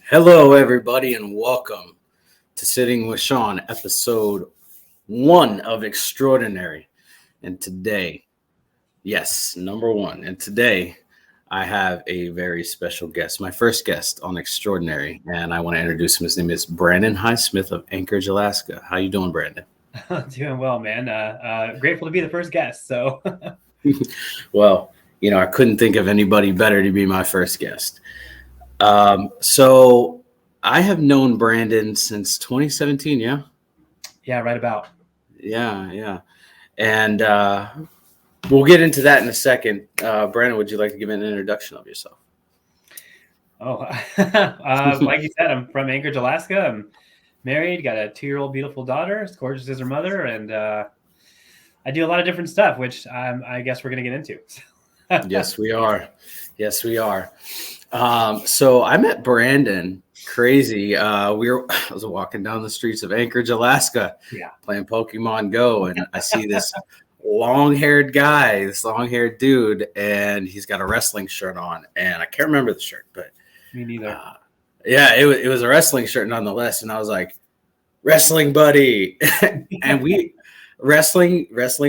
Hello, everybody, and welcome to Sitting with Sean, episode 1 of Extraordinary. And today, yes, number 1. And today, I have a very special guest, my first guest on Extraordinary, and I want to introduce him. His name is Brandon Highsmith of Anchorage, Alaska. How you doing, Brandon? Doing well, man. Grateful to be the first guest. So, Well, I couldn't think of anybody better to be my first guest. So I have known Brandon since 2017. Yeah. yeah, right about. Yeah. And we'll get into that in a second. Brandon, would you like to give an introduction of yourself? Oh, like you said, I'm from Anchorage, Alaska. I'm married, got a 2-year-old beautiful daughter, as gorgeous as her mother, and I do a lot of different stuff, which I guess we're going to get into. Yes, we are. So I met Brandon. Crazy. I was walking down the streets of Anchorage, Alaska, playing Pokemon Go, and I see this long-haired guy, this long-haired dude, and he's got a wrestling shirt on, and I can't remember the shirt, but Me neither. it was a wrestling shirt nonetheless, and I was like, "Wrestling buddy," and we wrestling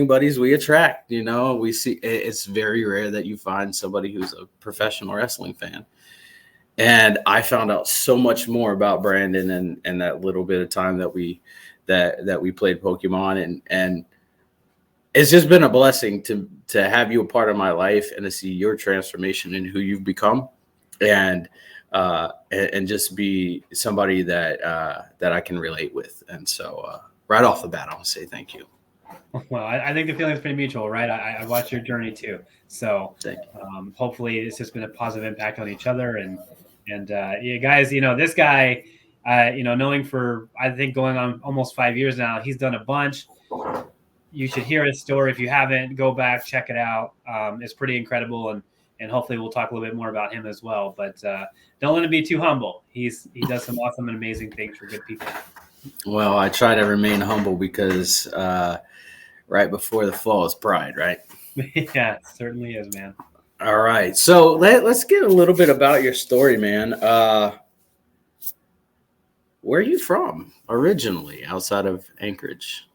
buddies we attract. We see it's very rare that you find somebody who's a professional wrestling fan. And I found out so much more about Brandon and that little bit of time that we played Pokemon, and it's just been a blessing to have you a part of my life and to see your transformation in who you've become, and just be somebody that I can relate with. And so right off the bat, I want to say thank you. Well, I think the feeling's pretty mutual, right? I watched your journey too, so hopefully it's just been a positive impact on each other. And you guys, this guy, knowing for I think going on almost 5 years now, he's done a bunch. You should hear his story. If you haven't, go back, check it out. It's pretty incredible, and hopefully we'll talk a little bit more about him as well. But don't let him be too humble. He does some awesome and amazing things for good people. Well, I try to remain humble because right before the fall is pride, right? Yeah, it certainly is, man. All right. So let's get a little bit about your story, man. Where are you from originally outside of Anchorage?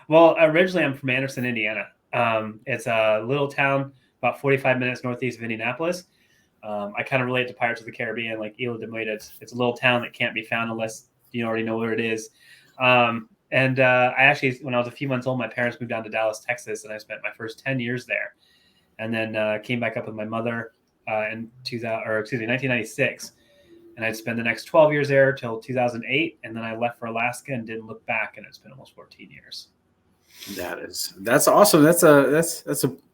Well, originally I'm from Anderson, Indiana. It's a little town about 45 minutes northeast of Indianapolis. I kind of relate to Pirates of the Caribbean, like Isla de Muida. It's a little town that can't be found unless you already know where it is. And I actually, when I was a few months old, my parents moved down to Dallas, Texas, and I spent my first 10 years there. And then came back up with my mother in 1996. And I'd spend the next 12 years there till 2008. And then I left for Alaska and didn't look back. And it's been almost 14 years. That's awesome. That's a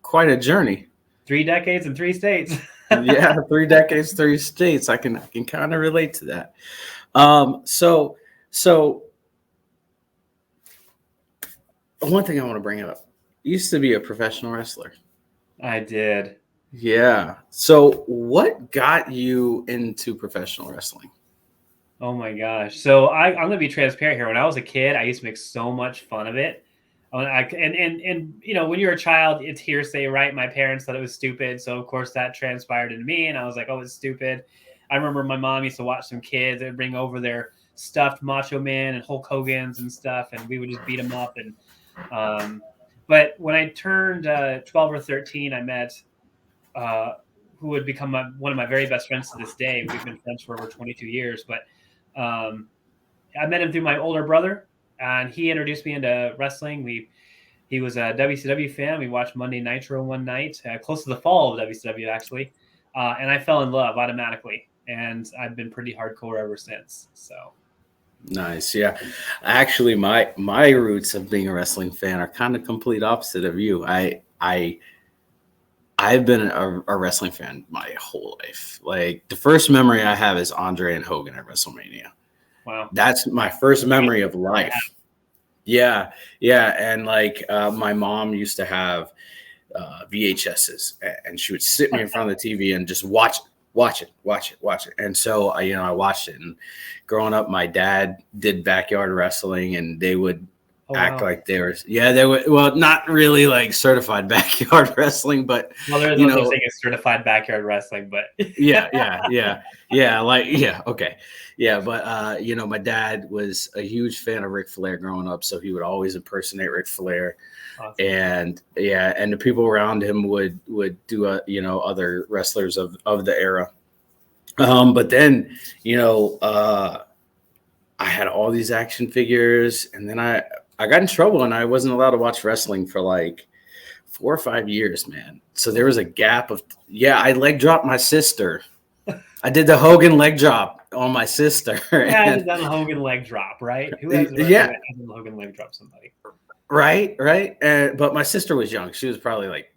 quite a journey. 3 decades and 3 states. Yeah, 3 decades, 3 states. I can kind of relate to that. So one thing I want to bring up, you used to be a professional wrestler. I did. Yeah. So what got you into professional wrestling? Oh my gosh. So I'm going to be transparent here. When I was a kid, I used to make so much fun of it. And when you're a child, it's hearsay, right? My parents thought it was stupid. So of course that transpired in me. And I was like, oh, it's stupid. I remember my mom used to watch some kids that would bring over their stuffed Macho Man and Hulk Hogan's and stuff. And we would just beat them up. And, but when I turned 12 or 13, I met who would become one of my very best friends to this day. We've been friends for over 22 years. But I met him through my older brother, and he introduced me into wrestling. He was a WCW fan. We watched Monday Nitro one night, close to the fall of WCW, actually. And I fell in love automatically. And I've been pretty hardcore ever since. So. Nice. Yeah. Actually, my roots of being a wrestling fan are kind of complete opposite of you. I've been a wrestling fan my whole life. Like the first memory I have is Andre and Hogan at WrestleMania. Wow. That's my first memory of life. Yeah. And like my mom used to have VHSs, and she would sit me in front of the TV and just watch it. And so I watched it. And growing up, my dad did backyard wrestling, and they would act wow. like they were. Yeah, they were. Well, not really like certified backyard wrestling, but Well, there's you no such know, thing as certified backyard wrestling, but yeah, like okay, yeah. But my dad was a huge fan of Ric Flair growing up, so he would always impersonate Ric Flair, awesome. and and the people around him would do other wrestlers of the era. But then I had all these action figures, and then I got in trouble, and I wasn't allowed to watch wrestling for like 4 or 5 years, man. So there was a gap of I leg dropped my sister. I did the Hogan leg drop on my sister. Who hasn't And, done a Hogan leg drop, right? Who has a wrestler yeah, that hasn't Hogan leg drop somebody? right. But my sister was young. She was probably like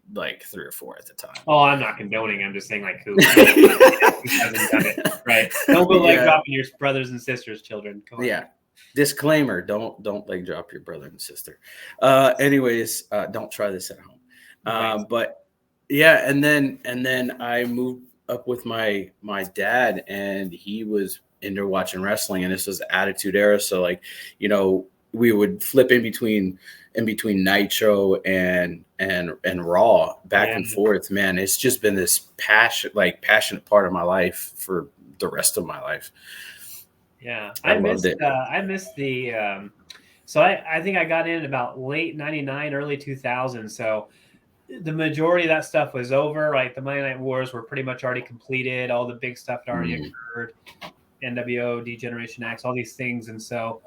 3 or 4 at the time. Oh, I'm not condoning. I'm just saying, like, who hasn't done it, right? Don't go leg dropping your brothers and sisters, children. Come on. Yeah. Disclaimer: don't leg drop your brother and sister. Anyways, don't try this at home. Right. But yeah, and then I moved up with my dad, and he was into watching wrestling, and this was the Attitude Era. So like, we would flip in between Nitro and Raw back and forth. Man, it's just been this passionate part of my life for the rest of my life. Yeah, I loved it. I missed the. So I think I got in about late '99, early 2000. So the majority of that stuff was over. Like the Monday Night Wars were pretty much already completed. All the big stuff had already occurred. NWO, D-Generation X, all these things, and so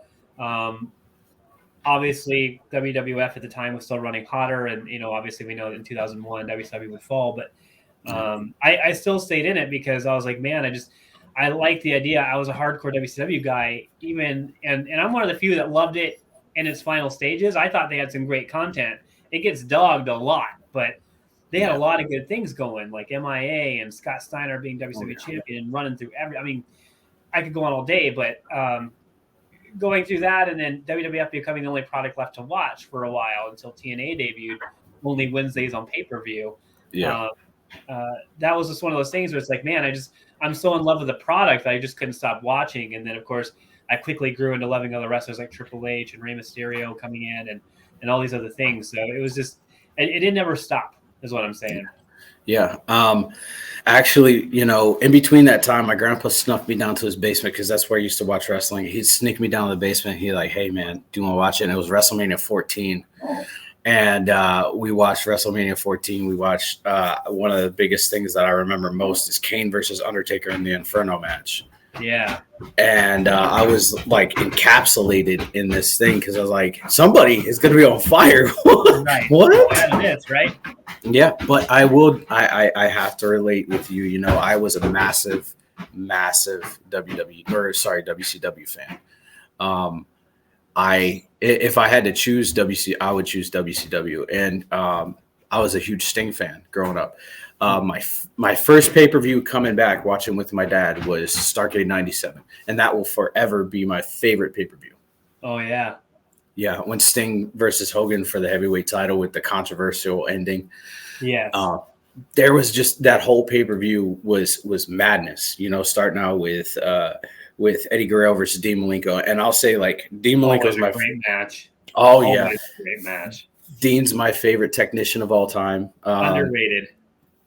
obviously WWF at the time was still running hotter, and obviously we know that in 2001 WCW would fall, but I still stayed in it because I was like, man, I like the idea. I was a hardcore WCW guy, and I'm one of the few that loved it in its final stages. I thought they had some great content. It gets dogged a lot, but they had a lot of good things going, like MIA and Scott Steiner being WCW champion and running through I mean, I could go on all day, but going through that and then WWF becoming the only product left to watch for a while until TNA debuted, only Wednesdays on pay-per-view. Yeah. That was just one of those things where it's like, man, I'm so in love with the product that I just couldn't stop watching. And then, of course, I quickly grew into loving other wrestlers like Triple H and Rey Mysterio coming in and all these other things. So it was just, it didn't ever stop, is what I'm saying. Yeah. Actually, in between that time, my grandpa snuck me down to his basement because that's where I used to watch wrestling. He'd sneak me down to the basement. He'd like, hey, man, do you want to watch it? And it was WrestleMania 14. And we watched WrestleMania 14. We watched one of the biggest things that I remember most is Kane versus Undertaker in the Inferno match. Yeah. And I was like encapsulated in this thing because I was like, somebody is going to be on fire. Right. What? That's right. Yeah, but I have to relate with you. I was a massive WCW fan. If I had to choose I would choose WCW, and I was a huge Sting fan growing up. My first pay-per-view coming back watching with my dad was Starrcade '97, and that will forever be my favorite pay-per-view. Oh yeah. Yeah, when Sting versus Hogan for the heavyweight title with the controversial ending. Yes. There was just that whole pay-per-view was madness, starting out with Eddie Guerrero versus Dean Malenko. And I'll say like Dean Malenko's my great match. Oh yeah. Great match. Dean's my favorite technician of all time. Underrated.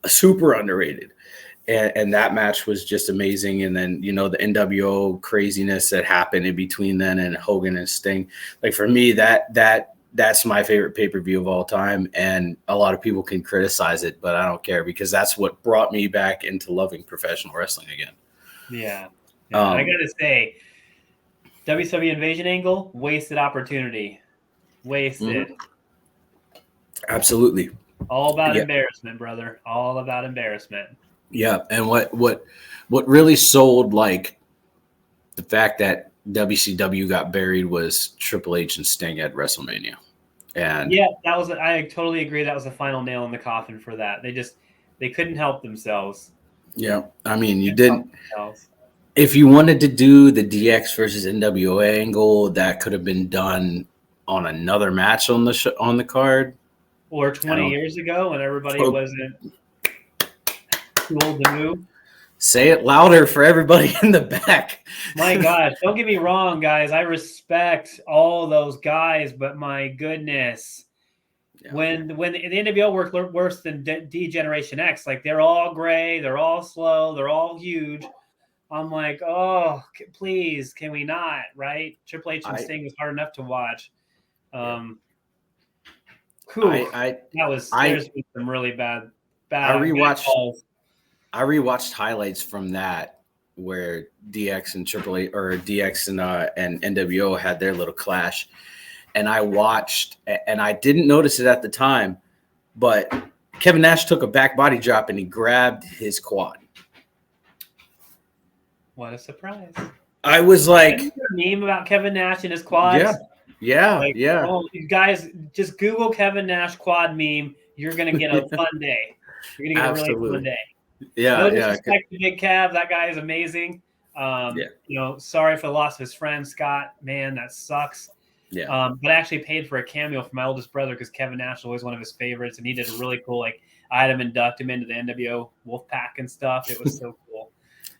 Super underrated. And that match was just amazing. And then, the NWO craziness that happened in between then and Hogan and Sting. Like for me, that's my favorite pay-per-view of all time. And a lot of people can criticize it, but I don't care because that's what brought me back into loving professional wrestling again. Yeah. I got to say, WWE Invasion angle, wasted opportunity. Wasted. Mm-hmm. Absolutely. All about embarrassment, brother. All about embarrassment. Yeah, and what really sold like the fact that WCW got buried was Triple H and Sting at WrestleMania. And yeah, I totally agree. That was the final nail in the coffin for that. They couldn't help themselves. Yeah, I mean, you didn't. If you wanted to do the DX versus NWO angle, that could have been done on another match on the card, or 20 years ago when everybody wasn't too old to move. Say it louder for everybody in the back. My gosh, don't get me wrong, guys. I respect all those guys, but my goodness, Yeah. when the NWO worked worse than D Generation X, like they're all gray, they're all slow, they're all huge. I'm like, oh, please, can we not? Right? Triple H and Sting was hard enough to watch. There's been some really bad. I rewatched highlights from that where DX and Triple H, or DX and NWO had their little clash, and I watched, and I didn't notice it at the time, but Kevin Nash took a back body drop and he grabbed his quad. What a surprise! I was like, a meme about Kevin Nash and his quads. Yeah. Oh, you guys, just Google Kevin Nash quad meme. You're gonna get a fun day. You're gonna get a really fun day. Yeah, no disrespect to Big Cav. That guy is amazing. Sorry for the loss of his friend Scott. Man, that sucks. Yeah. But I actually paid for a cameo for my oldest brother because Kevin Nash was always one of his favorites, and he did a really cool, I had him induct him into the NWO Wolfpack and stuff. It was so cool.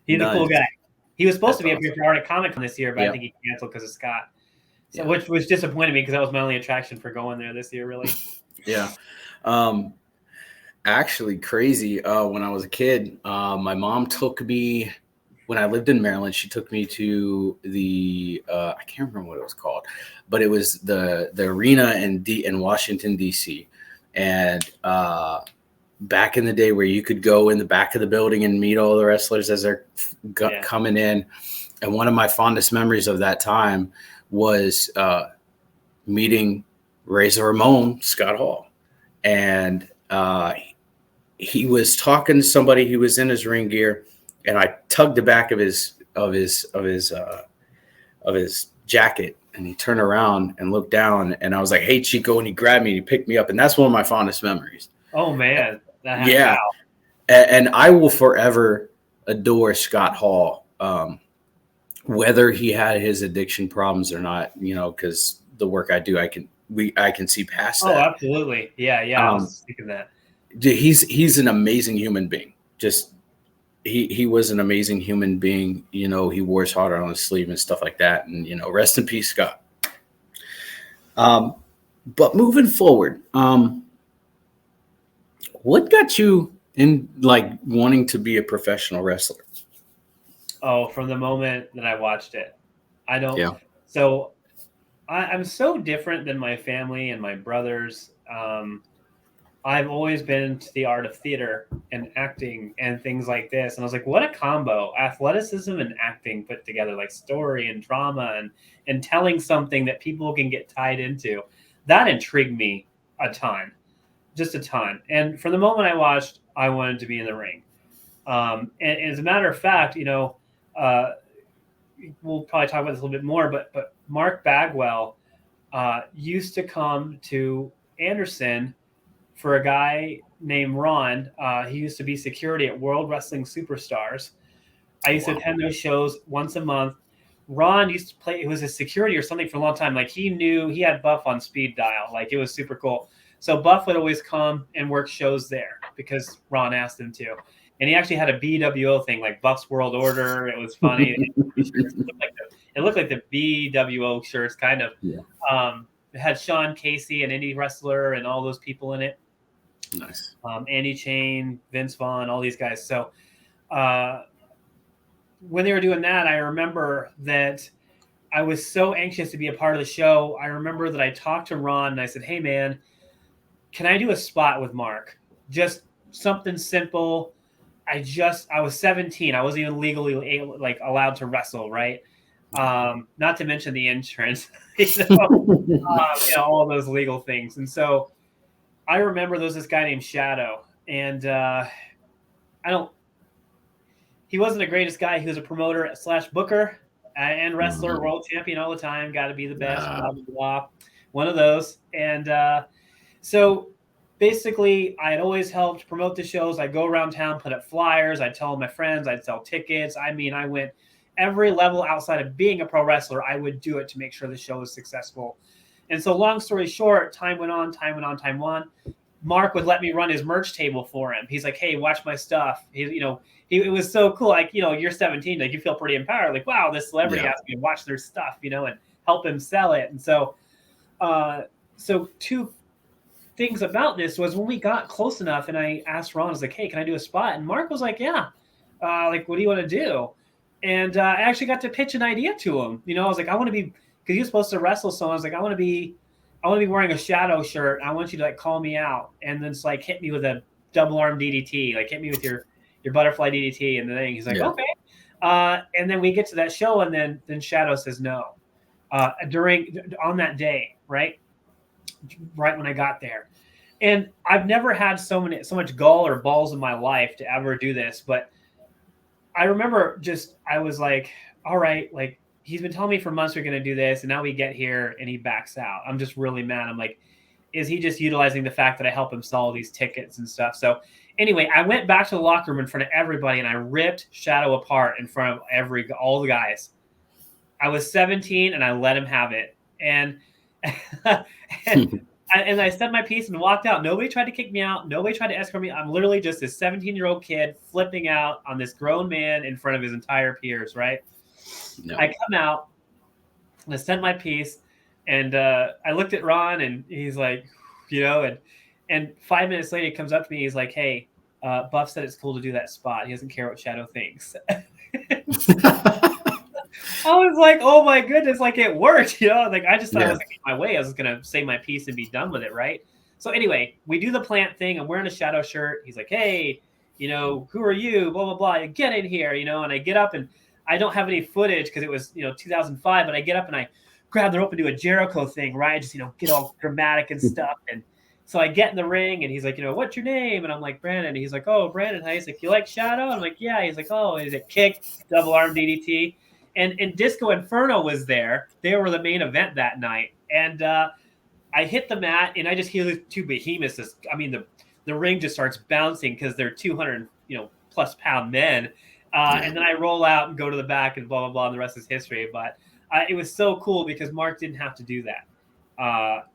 He's a cool guy. He was supposed to be up here for Arctic Comic Con this year, but I think he canceled because of Scott. So, which disappointed me because that was my only attraction for going there this year, really. Yeah. Actually, crazy. When I was a kid, my mom took me, when I lived in Maryland, she took me to the, I can't remember what it was called, but it was the arena in Washington, D.C. And back in the day where you could go in the back of the building and meet all the wrestlers as they're coming in. And one of my fondest memories of that time was meeting Razor Ramon, Scott Hall. And he was talking to somebody. He was in his ring gear, and I tugged the back of his jacket, and he turned around and looked down, and I was like, "Hey, Chico!" And he grabbed me, and he picked me up, and that's one of my fondest memories. Oh man, yeah. And I will forever adore Scott Hall, whether he had his addiction problems or not. Because the work I do, I can see past that. Oh, absolutely. Yeah. I was thinking that. He's an amazing human being. Just he was an amazing human being. He wore his heart on his sleeve and stuff like that. And rest in peace, Scott. But moving forward, what got you in wanting to be a professional wrestler? Oh, from the moment that I watched it. I don't. Yeah. So I'm so different than my family and my brothers. I've always been to the art of theater and acting and things like this. And I was like, what a combo. Athleticism and acting put together, like story and drama and telling something that people can get tied into. That intrigued me a ton, just a ton. And from the moment I watched, I wanted to be in the ring. And as a matter of fact, we'll probably talk about this a little bit more, but Mark Bagwell used to come to Anderson for a guy named Ron. He used to be security at World Wrestling Superstars. I used to attend those shows once a month. Ron used to play, it was a security or something for a long time. He had Buff on speed dial. It was super cool. So Buff would always come and work shows there because Ron asked him to. And he actually had a BWO thing, like Buff's World Order. It was funny. It looked like the BWO shirts, kind of. Yeah. It had Sean Casey, an indie wrestler, and all those people in it. Nice. Andy Chain, Vince Vaughn, all these guys. So when they were doing that, I remember that I was so anxious to be a part of the show. I remember that I talked to Ron and I said, hey, man, can I do a spot with Mark? Just something simple. I was 17. I wasn't even legally allowed to wrestle, right? Not to mention the insurance, all those legal things. And so I remember there was this guy named Shadow, and he wasn't the greatest guy. He was a promoter / booker and wrestler, world champion all the time. Got to be the best, blah, blah, blah. One of those. And so basically, I had always helped promote the shows. I'd go around town, put up flyers. I'd tell my friends. I'd sell tickets. I went every level outside of being a pro wrestler. I would do it to make sure the show was successful. And so long story short, time went on. Mark would let me run his merch table for him. He's like, hey, watch my stuff. It was so cool. Like, you're 17, like you feel pretty empowered. Like, wow, this celebrity asked me to watch their stuff, and help him sell it. And so, two things about this was when we got close enough and I asked Ron, I was like, hey, can I do a spot? And Mark was like, yeah. Like, what do you want to do? And I actually got to pitch an idea to him. I was like, I want to be, because he was supposed to wrestle. So I was like, I want to be wearing a shadow shirt. I want you to like call me out and then just like hit me with a double arm DDT, like hit me with your butterfly DDT and the thing. He's like, okay. And then we get to that show and then Shadow says no. On that day, right when I got there. And I've never had so much gall or balls in my life to ever do this, but I remember I was like, all right, like he's been telling me for months we're going to do this. And now we get here and he backs out. I'm just really mad. I'm like, is he just utilizing the fact that I help him sell these tickets and stuff? So anyway, I went back to the locker room in front of everybody and I ripped Shadow apart in front of all the guys. I was 17 and I let him have it. And and I said my piece and walked out. Nobody tried to kick me out. Nobody tried to escort me. I'm literally just this 17-year-old kid flipping out on this grown man in front of his entire peers, right? No. I come out and I said my piece and I looked at Ron and he's like, and 5 minutes later he comes up to me. He's like, hey, Buff said it's cool to do that spot. He doesn't care what Shadow thinks. I was like, oh my goodness, like it worked, like I just thought I was getting my way. I was going to say my piece and be done with it, right? So anyway, we do the plant thing. I'm wearing a Shadow shirt. He's like, hey, who are you? Blah, blah, blah. Get in here, and I get up and I don't have any footage because it was, 2005, but I get up and I grab the rope and do a Jericho thing, right? Just, get all dramatic and stuff. And so I get in the ring and he's like, what's your name? And I'm like, Brandon. And he's like, oh, Brandon. He's like, you like Shadow? I'm like, yeah. He's like, oh, is it kick, double arm DDT? And Disco Inferno was there. They were the main event that night. And I hit the mat, and I just hear the two behemoths. The ring just starts bouncing because they're 200, plus pound men. And then I roll out and go to the back and blah, blah, blah, and the rest is history. But it was so cool because Mark didn't have to do that.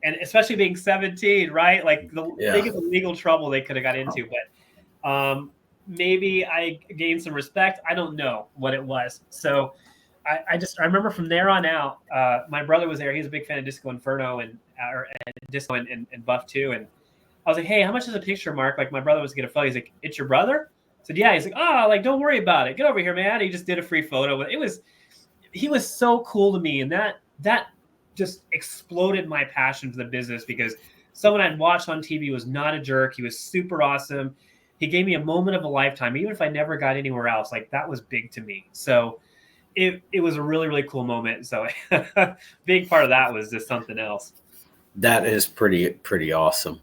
And especially being 17, right? Like, think of the legal trouble they could have got into. But maybe I gained some respect. I don't know what it was. So I remember from there on out, my brother was there. He's a big fan of Disco Inferno and Disco and Buff too. And I was like, hey, how much is a picture, Mark? Like, my brother was going to photo. He's like, it's your brother? I said, yeah. He's like, oh, like, don't worry about it. Get over here, man. He just did a free photo. He was so cool to me. And that just exploded my passion for the business because someone I'd watched on TV was not a jerk. He was super awesome. He gave me a moment of a lifetime. Even if I never got anywhere else, like, that was big to me. So it was a really, really cool moment. So big part of that was just something else. That is pretty awesome.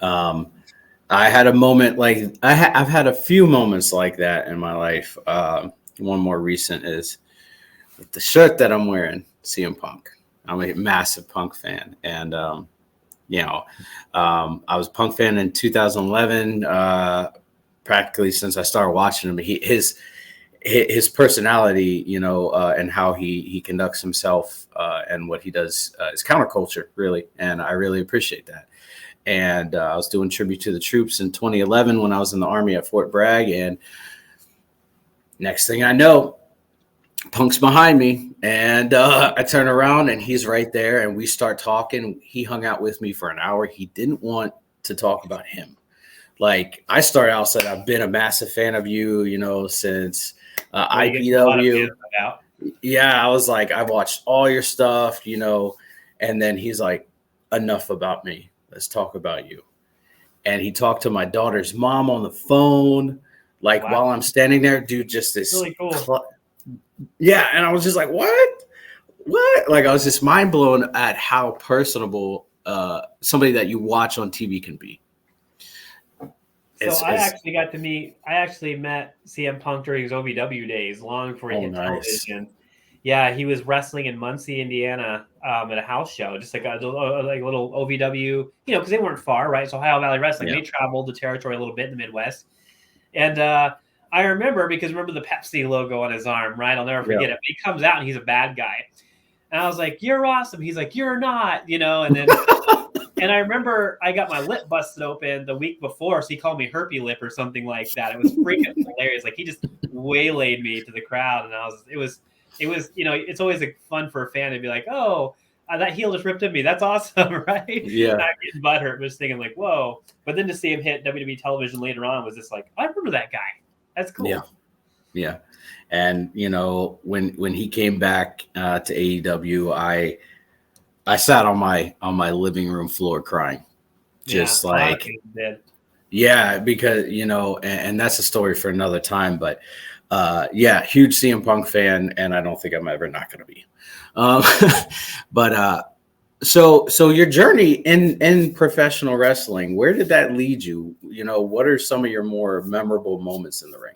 I had a moment like I've had a few moments like that in my life. One more recent is with the shirt that I'm wearing, CM Punk. I'm a massive Punk fan. And, I was a Punk fan in 2011, practically since I started watching him. His personality, and how he conducts himself and what he does is counterculture, really. And I really appreciate that. And I was doing tribute to the troops in 2011 when I was in the Army at Fort Bragg. And next thing I know, Punk's behind me. And I turn around and he's right there. And we start talking. He hung out with me for an hour. He didn't want to talk about him. Like, I started out saying, I've been a massive fan of you, since IPW. Yeah, I was like, I've watched all your stuff, and then he's like, enough about me. Let's talk about you. And he talked to my daughter's mom on the phone, like, while I'm standing there, dude, just this. Really cool. Yeah. And I was just like, what? Like, I was just mind blown at how personable somebody that you watch on TV can be. So I actually met CM Punk during his OVW days, long before he hit television. Yeah, he was wrestling in Muncie, Indiana, at a house show, just like a little OVW, because they weren't far, right? So Ohio Valley Wrestling, They traveled the territory a little bit in the Midwest. And I remember the Pepsi logo on his arm, right? I'll never forget it. He comes out and he's a bad guy. And I was like, you're awesome. He's like, you're not, and then And I remember I got my lip busted open the week before, so he called me herpy lip or something like that. It was freaking hilarious. Like he just waylaid me to the crowd, and it was, it's always fun for a fan to be like, oh, that heel just ripped at me. That's awesome, right? Yeah. Not getting butthurt, but just thinking like, whoa. But then to see him hit WWE television later on was just like, I remember that guy. That's cool. Yeah. Yeah. And, when he came back to AEW, I sat on my living room floor crying. Just like, yeah, because, and that's a story for another time, but huge CM Punk fan. And I don't think I'm ever not going to be. But so your journey in professional wrestling, where did that lead you? What are some of your more memorable moments in the ring?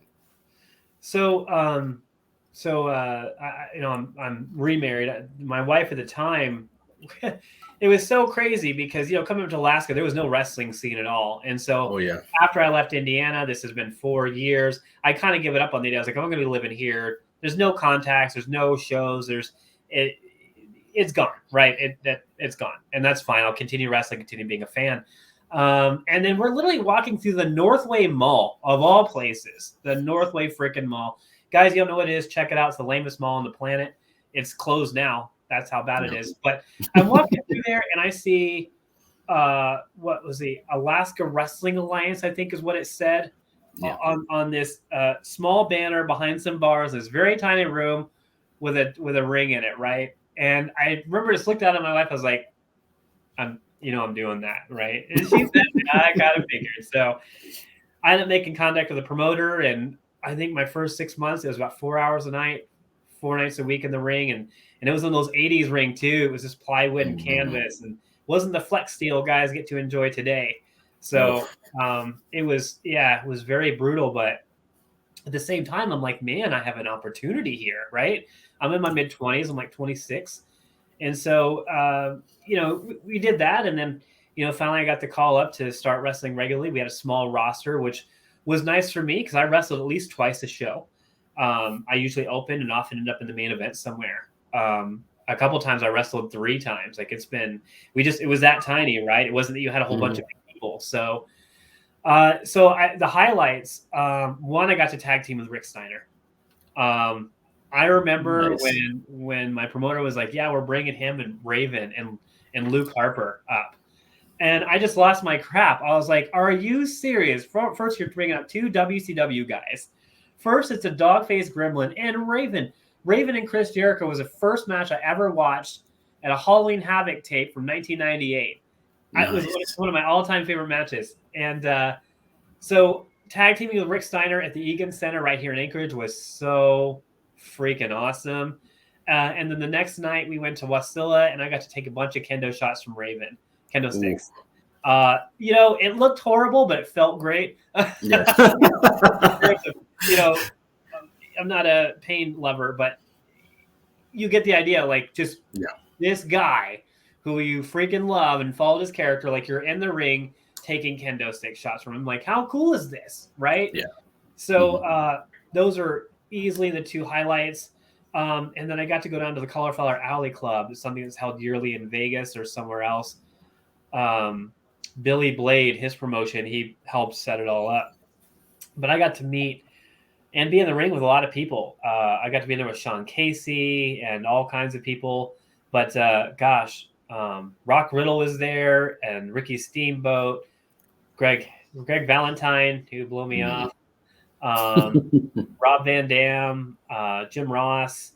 So, I'm remarried. My wife at the time, it was so crazy because, coming up to Alaska, there was no wrestling scene at all. And so after I left Indiana, this has been 4 years, I kind of give it up on the idea. I was like, I'm going to be living here. There's no contacts. There's no shows. It's gone, right? It's gone. And that's fine. I'll continue wrestling, continue being a fan. And then we're literally walking through the Northway Mall, of all places, the Northway freaking Mall. Guys, you don't know what it is, check it out. It's the lamest mall on the planet. It's closed now. That's how bad it is. But I'm walking through there and I see, what was the Alaska Wrestling Alliance, I think is what it said, on this small banner behind some bars, this very tiny room with a ring in it, right? And I remember just looked out at my wife. I was like, I'm doing that, right? And she said, I got it figured. So I ended up making contact with the promoter, and I think my first 6 months, it was about 4 hours a night, 4 nights a week in the ring. And it was in those 80s ring too. It was just plywood and canvas, and wasn't the flex steel guys get to enjoy today. So it was very brutal, but at the same time, I'm like, man, I have an opportunity here, right? I'm in my mid-20s. I'm like 26. And so, we did that. And then, finally I got the call up to start wrestling regularly. We had a small roster, which was nice for me because I wrestled at least twice a show. I usually opened and often end up in the main event somewhere. A couple of times I wrestled 3 times. Like it was that tiny, right? It wasn't that you had a whole bunch of people. So the highlights, one, I got to tag team with Rick Steiner. I remember when my promoter was like, yeah, we're bringing him and Raven and Luke Harper up. And I just lost my crap. I was like, are you serious? First, you're bringing up 2 WCW guys. First, it's a dog-faced gremlin and Raven. Raven and Chris Jericho was the first match I ever watched at a Halloween Havoc tape from 1998. Nice. It was one of my all-time favorite matches. And so tag teaming with Rick Steiner at the Egan Center right here in Anchorage was so freaking awesome. And then the next night we went to Wasilla, and I got to take a bunch of kendo shots from Raven, kendo sticks. It looked horrible, but it felt great. Yes. I'm not a pain lover, but you get the idea. Like, just this guy who you freaking love and followed his character, like you're in the ring taking kendo stick shots from him. Like, how cool is this, right? Yeah. So those are easily the 2 highlights. And then I got to go down to the Cauliflower Alley Club, something that's held yearly in Vegas or somewhere else. Billy Blade, his promotion, he helped set it all up. But I got to meet and be in the ring with a lot of people. I got to be in there with Sean Casey and all kinds of people. But Rock Riddle was there, and Ricky Steamboat, Greg Valentine, who blew me off. Rob Van Dam, Jim Ross,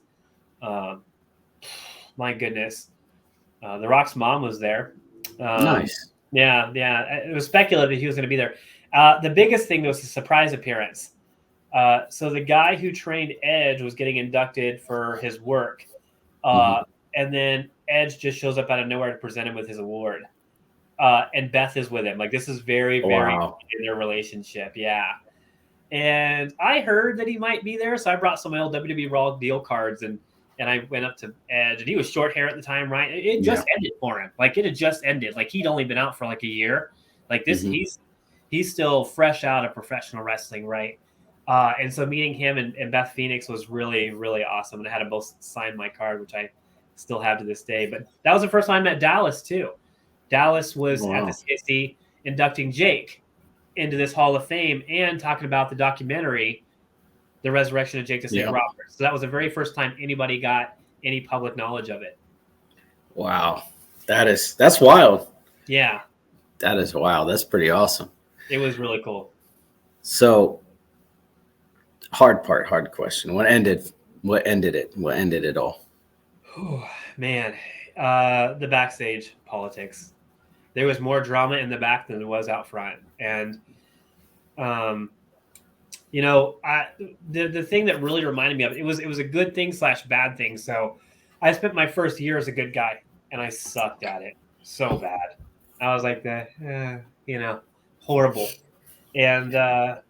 my goodness, The Rock's mom was there. Nice. Yeah. It was speculated he was going to be there. The biggest thing was the surprise appearance. So the guy who trained Edge was getting inducted for his work, and then Edge just shows up out of nowhere to present him with his award. And Beth is with him. Like, this is very, very in their relationship. Yeah. And I heard that he might be there, so I brought some old WWE Raw deal cards, and I went up to Edge, and he was short hair at the time, right? It just ended for him. Like, it had just ended. Like, he'd only been out for like a year. Like, this, he's still fresh out of professional wrestling, right? And so meeting him and Beth Phoenix was really, really awesome. And I had them both sign my card, which I still have to this day. But that was the first time I met Dallas, too. Dallas was at the Wow. CSC inducting Jake into this Hall of Fame and talking about the documentary, The Resurrection of Jake the Snake Yeah. Roberts. So that was the very first time anybody got any public knowledge of it. Wow. That's wild. Yeah, That is wild. That's pretty awesome. it was really cool. So hard question. What ended it? What ended it all? Whew, man, the backstage politics. There was more drama in the back than there was out front. And, the thing that really reminded me of it was a good thing / bad thing. So I spent my first year as a good guy and I sucked at it so bad. I was like, horrible. And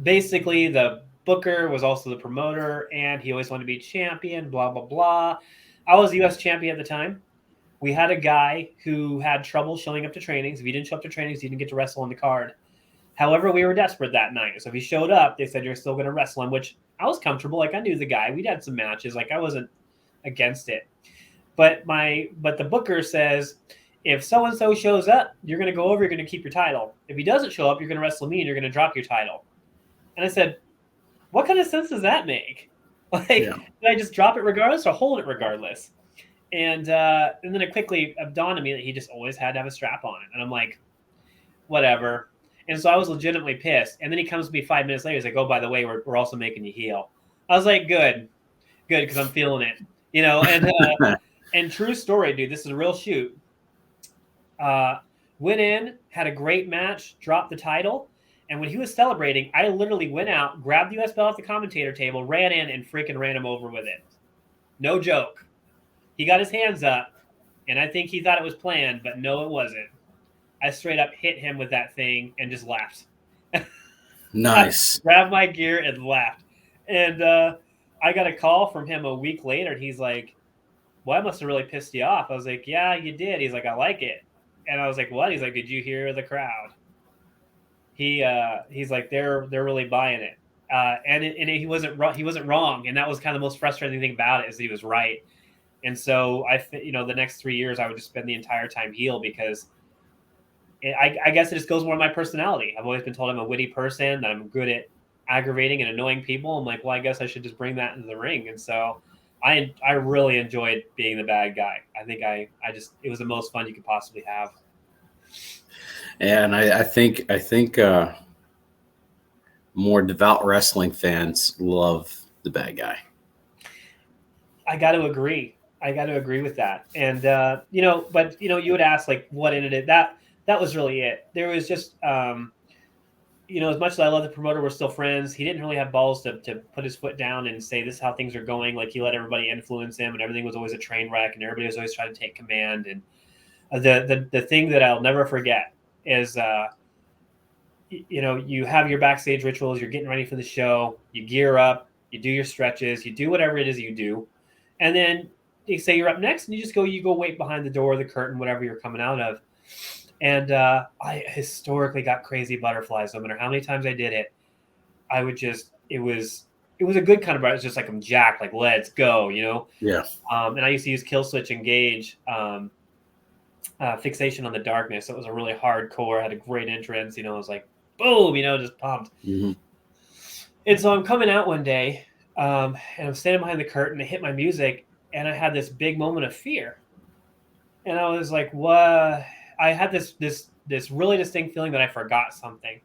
basically, the booker was also the promoter and he always wanted to be champion, blah, blah, blah. I was the U.S. champion at the time. We had a guy who had trouble showing up to trainings. If he didn't show up to trainings, he didn't get to wrestle on the card. However, we were desperate that night. So if he showed up, they said, you're still going to wrestle him, which I was comfortable. Like, I knew the guy. We'd had some matches. Like, I wasn't against it. But the booker says, if so-and-so shows up, you're going to go over, you're going to keep your title. If he doesn't show up, you're going to wrestle me and you're going to drop your title. And I said, what kind of sense does that make? Like, Did I just drop it regardless or hold it regardless? And then it quickly dawned on me that he just always had to have a strap on it. And I'm like, whatever. And so I was legitimately pissed. And then he comes to me 5 minutes later. He's like, oh, by the way, we're also making you heel. I was like, good, because I'm feeling it. And true story, dude, this is a real shoot. Went in, had a great match, dropped the title. And when he was celebrating, I literally went out, grabbed the U.S. belt off the commentator table, ran in, and freaking ran him over with it. No joke. He got his hands up, and I think he thought it was planned, but no, it wasn't. I straight up hit him with that thing and just laughed. Nice. Grabbed my gear and laughed. And I got a call from him a week later, and he's like, well, I must have really pissed you off. I was like, yeah, you did. He's like, I like it. And I was like, what? He's like, did you hear the crowd? He's like, they're really buying it. And he wasn't wrong. And that was kind of the most frustrating thing about it, is that he was right. And so the next 3 years I would just spend the entire time heel, because I guess it just goes more in my personality. I've always been told I'm a witty person, that I'm good at aggravating and annoying people. I'm like, well, I guess I should just bring that into the ring. And so I really enjoyed being the bad guy. I think it was the most fun you could possibly have. And I think more devout wrestling fans love the bad guy. I got to agree with that. And you would ask, like, what ended it? That was really it. There was just as much as I love the promoter, we're still friends. He didn't really have balls to put his foot down and say, this is how things are going. Like, he let everybody influence him, and everything was always a train wreck, and everybody was always trying to take command. And the thing that I'll never forget is, you have your backstage rituals, you're getting ready for the show, you gear up, you do your stretches, you do whatever it is you do. And then they say you're up next, and you go wait behind the door, the curtain, whatever you're coming out of. And I historically got crazy butterflies. No matter how many times I did it, I would just, it was a good kind of butterfly. It's just like, I'm jacked, like, let's go, Yeah. And I used to use Kill Switch Engage, Fixation on the Darkness. It was a really hardcore, had a great entrance, it was like, boom, just pumped. Mm-hmm. And so I'm coming out one day, and I'm standing behind the curtain, I hit my music, and I had this big moment of fear. And I was like, what? I had this really distinct feeling that I forgot something.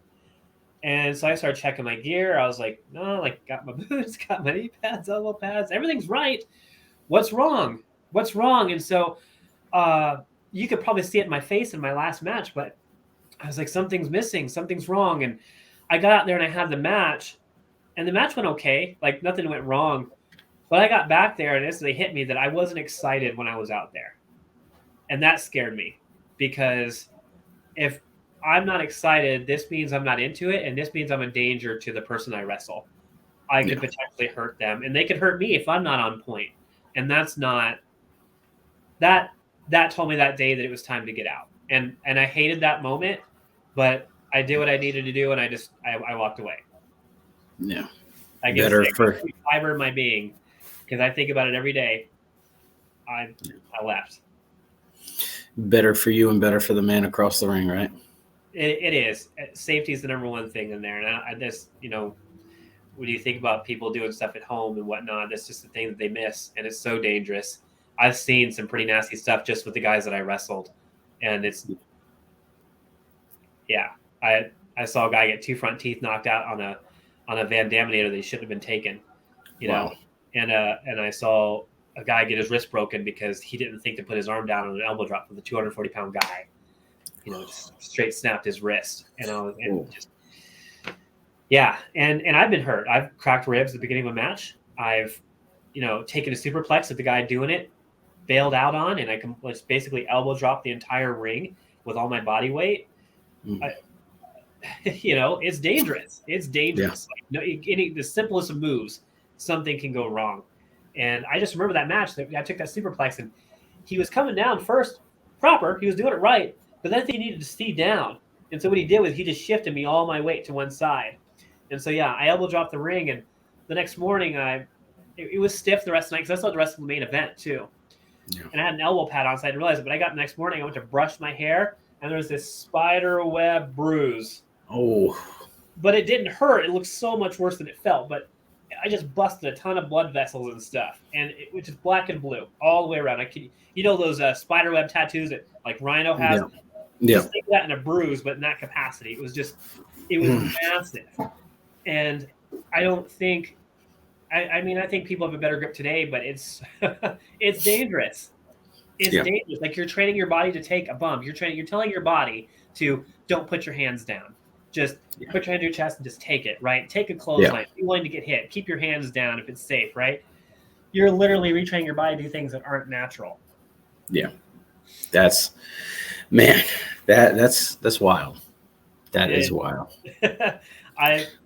And so I started checking my gear. I was like, no, like, got my boots, got my knee pads, elbow pads, everything's right. What's wrong? And so you could probably see it in my face in my last match, but I was like, something's missing, something's wrong. And I got out there and I had the match, and the match went okay. Like, nothing went wrong. But I got back there and it instantly hit me that I wasn't excited when I was out there. And that scared me, because if I'm not excited, this means I'm not into it. And this means I'm a danger to the person I wrestle. I could potentially hurt them, and they could hurt me if I'm not on point. And that's not that told me that day that it was time to get out. And I hated that moment, but I did what I needed to do. And I walked away. Yeah. I guess fiber of my being, because I think about it every day. I left. better for you and better for the man across the ring, right? It is. Safety is the number one thing in there. And I just, when you think about people doing stuff at home and whatnot, that's just the thing that they miss. And it's so dangerous. I've seen some pretty nasty stuff just with the guys that I wrestled. And it's, yeah, I saw a guy get 2 front teeth knocked out on a Van Daminator that he shouldn't have been taken, Wow. and I saw a guy get his wrist broken because he didn't think to put his arm down on an elbow drop with a 240-pound guy. Just straight snapped his wrist, yeah. And I've been hurt. I've cracked ribs at the beginning of a match. I've, taken a superplex at the guy doing it, bailed out on, and I can just basically elbow drop the entire ring with all my body weight. It's dangerous. It's dangerous. Yeah. The simplest of moves, something can go wrong. And I just remember that match that I took that superplex, and he was coming down first proper. He was doing it right. But then I think he needed to see down. And so what he did was he just shifted me all my weight to one side. And so, yeah, I elbow dropped the ring. And the next morning, it was stiff the rest of the night because I saw the rest of the main event, too. Yeah. And I had an elbow pad on, so I didn't realize it. But I got the next morning, I went to brush my hair, and there was this spider web bruise. Oh. But it didn't hurt. It looked so much worse than it felt. But I just busted a ton of blood vessels and stuff. And it was just black and blue all the way around. Those spider web tattoos that, like, Rhino has? Yeah. Yeah. Just think that in a bruise, but in that capacity. It was massive. And I don't think, I think people have a better grip today, but it's dangerous. It's dangerous. Like, you're training your body to take a bump. You're telling your body to don't put your hands down. Just put your hand to your chest and just take it, right? Take a clothesline. Be willing to get hit. Keep your hands down if it's safe, right? You're literally retraining your body to do things that aren't natural. Yeah. That's wild. That is wild.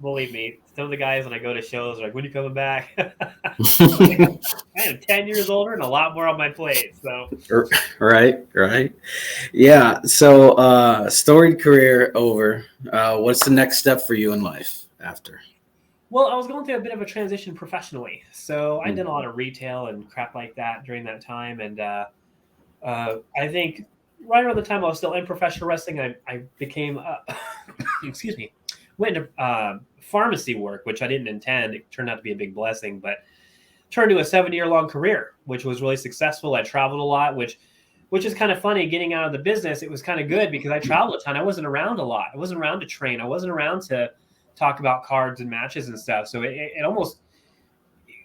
Believe me, some of the guys when I go to shows are like, when are you coming back? I am 10 years older and a lot more on my plate. So Right. Yeah. So storied career over. What's the next step for you in life after? Well, I was going through a bit of a transition professionally. So I did a lot of retail and crap like that during that time. And I think right around the time I was still in professional wrestling, I became, went into pharmacy work, which I didn't intend. It turned out to be a big blessing, but turned to a 7-year-long career, which was really successful. I traveled a lot, which is kind of funny. Getting out of the business, it was kind of good because I traveled a ton. I wasn't around a lot. I wasn't around to train. I wasn't around to talk about cards and matches and stuff. So it almost,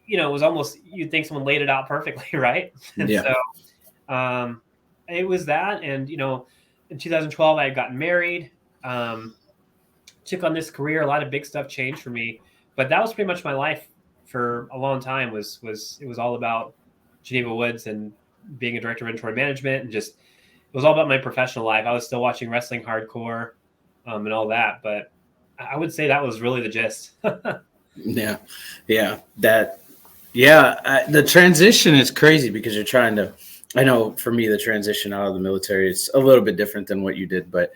it was almost, you'd think someone laid it out perfectly, right? And so it was that. And, in 2012, I had gotten married, took on this career. A lot of big stuff changed for me, but that was pretty much my life for a long time. It was all about Geneva Woods and being a director of inventory management, and just, it was all about my professional life. I was still watching wrestling hardcore, and all that, but I would say that was really the gist. The transition is crazy because you're trying to, I know for me, the transition out of the military, it's a little bit different than what you did, but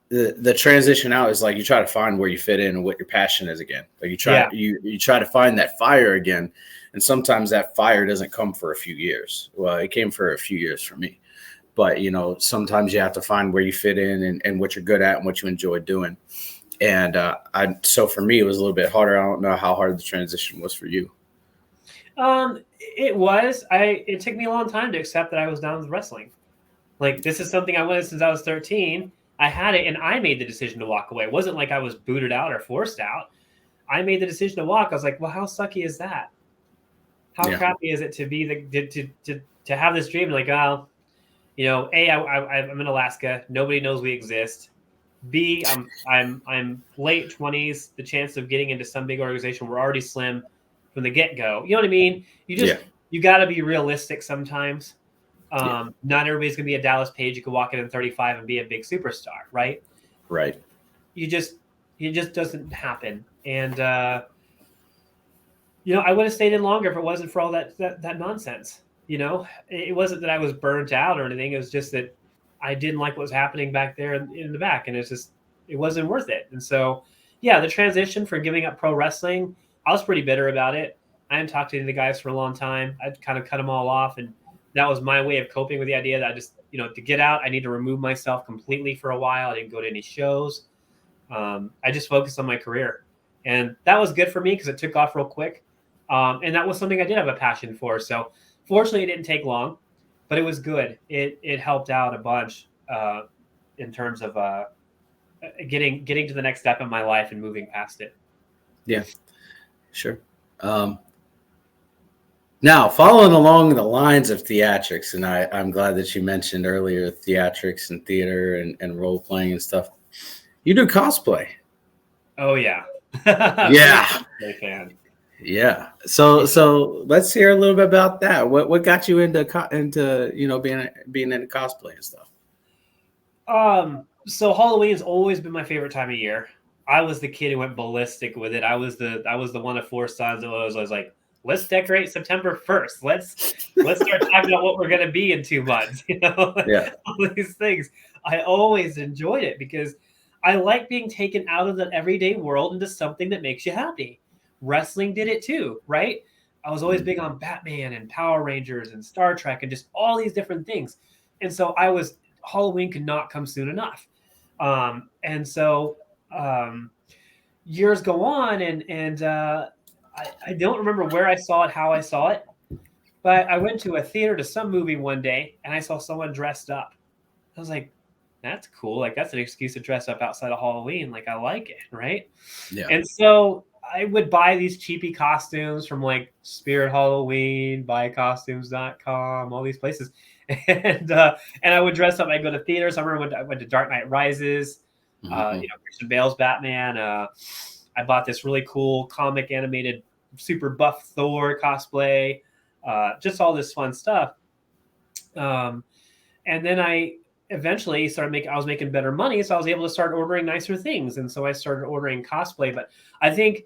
the transition out is like you try to find where you fit in and what your passion is again. Like you try to find that fire again. And sometimes that fire doesn't come for a few years. Well, it came for a few years for me. But, sometimes you have to find where you fit in and what you're good at and what you enjoy doing. And so for me, it was a little bit harder. I don't know how hard the transition was for you. It was. It took me a long time to accept that I was done with wrestling. Like, this is something I wanted since I was 13. I had it, and I made the decision to walk away. It wasn't like I was booted out or forced out. I made the decision to walk. I was like, well, how sucky is that? How crappy is it to be to have this dream? Like, I'm in Alaska. Nobody knows we exist. B, I'm late 20s. The chance of getting into some big organization, we're already slim from the get-go. You know what I mean? You got to be realistic sometimes. Not everybody's gonna be a Dallas Page. You could walk in at 35 and be a big superstar, right? Right. It just doesn't happen. And I would have stayed in longer if it wasn't for all that nonsense. It wasn't that I was burnt out or anything. It was just that I didn't like what was happening back there in the back, and it wasn't worth it. And so, the transition from giving up pro wrestling, I was pretty bitter about it. I hadn't talked to any of the guys for a long time. I'd kind of cut them all off and that was my way of coping with the idea that I just, to get out, I need to remove myself completely for a while. I didn't go to any shows. I just focused on my career, and that was good for me because it took off real quick. And that was something I did have a passion for. So fortunately, it didn't take long, but it was good. It helped out a bunch in terms of getting to the next step in my life and moving past it. Yeah, sure. Now, following along the lines of theatrics, and I'm glad that you mentioned earlier theatrics and theater and role playing and stuff. You do cosplay. Oh yeah. Yeah. Big fan. Yeah. So let's hear a little bit about that. What got you into being into cosplay and stuff? So Halloween has always been my favorite time of year. I was the kid who went ballistic with it. I was the one of 4 sons that was like, let's decorate September 1st. Let's start talking about what we're gonna be in 2 months. Yeah. All these things. I always enjoyed it because I like being taken out of the everyday world into something that makes you happy. Wrestling did it too, right? I was always big on Batman and Power Rangers and Star Trek and just all these different things. And so Halloween could not come soon enough. And so years go on, and I don't remember where I saw it, how I saw it, but I went to a theater to some movie one day, and I saw someone dressed up. I was like, that's cool. Like, that's an excuse to dress up outside of Halloween. Like, I like it, right? Yeah. And so I would buy these cheapy costumes from like Spirit Halloween, buycostumes.com, all these places. And I would dress up. I'd go to theaters. I remember I went to Dark Knight Rises, Christian Bale's Batman. I bought this really cool comic animated super buff Thor cosplay, just all this fun stuff. And then I eventually I was making better money, so I was able to start ordering nicer things. And so I started ordering cosplay. But I think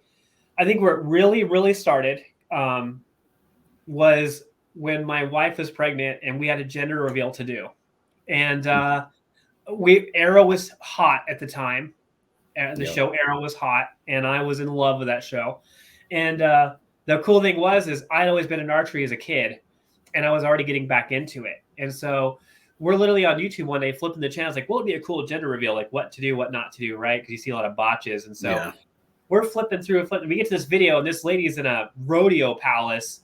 where it really, really started was when my wife was pregnant and we had a gender reveal to do. And Arrow was hot at the time. The show Arrow was hot, and I was in love with that show. And the cool thing is I'd always been in archery as a kid, and I was already getting back into it. And so we're literally on YouTube one day flipping the channels, like, what would be a cool gender reveal? Like what to do, what not to do, right? Because you see a lot of botches. And so we're flipping through. We get to this video, and this lady's in a rodeo palace,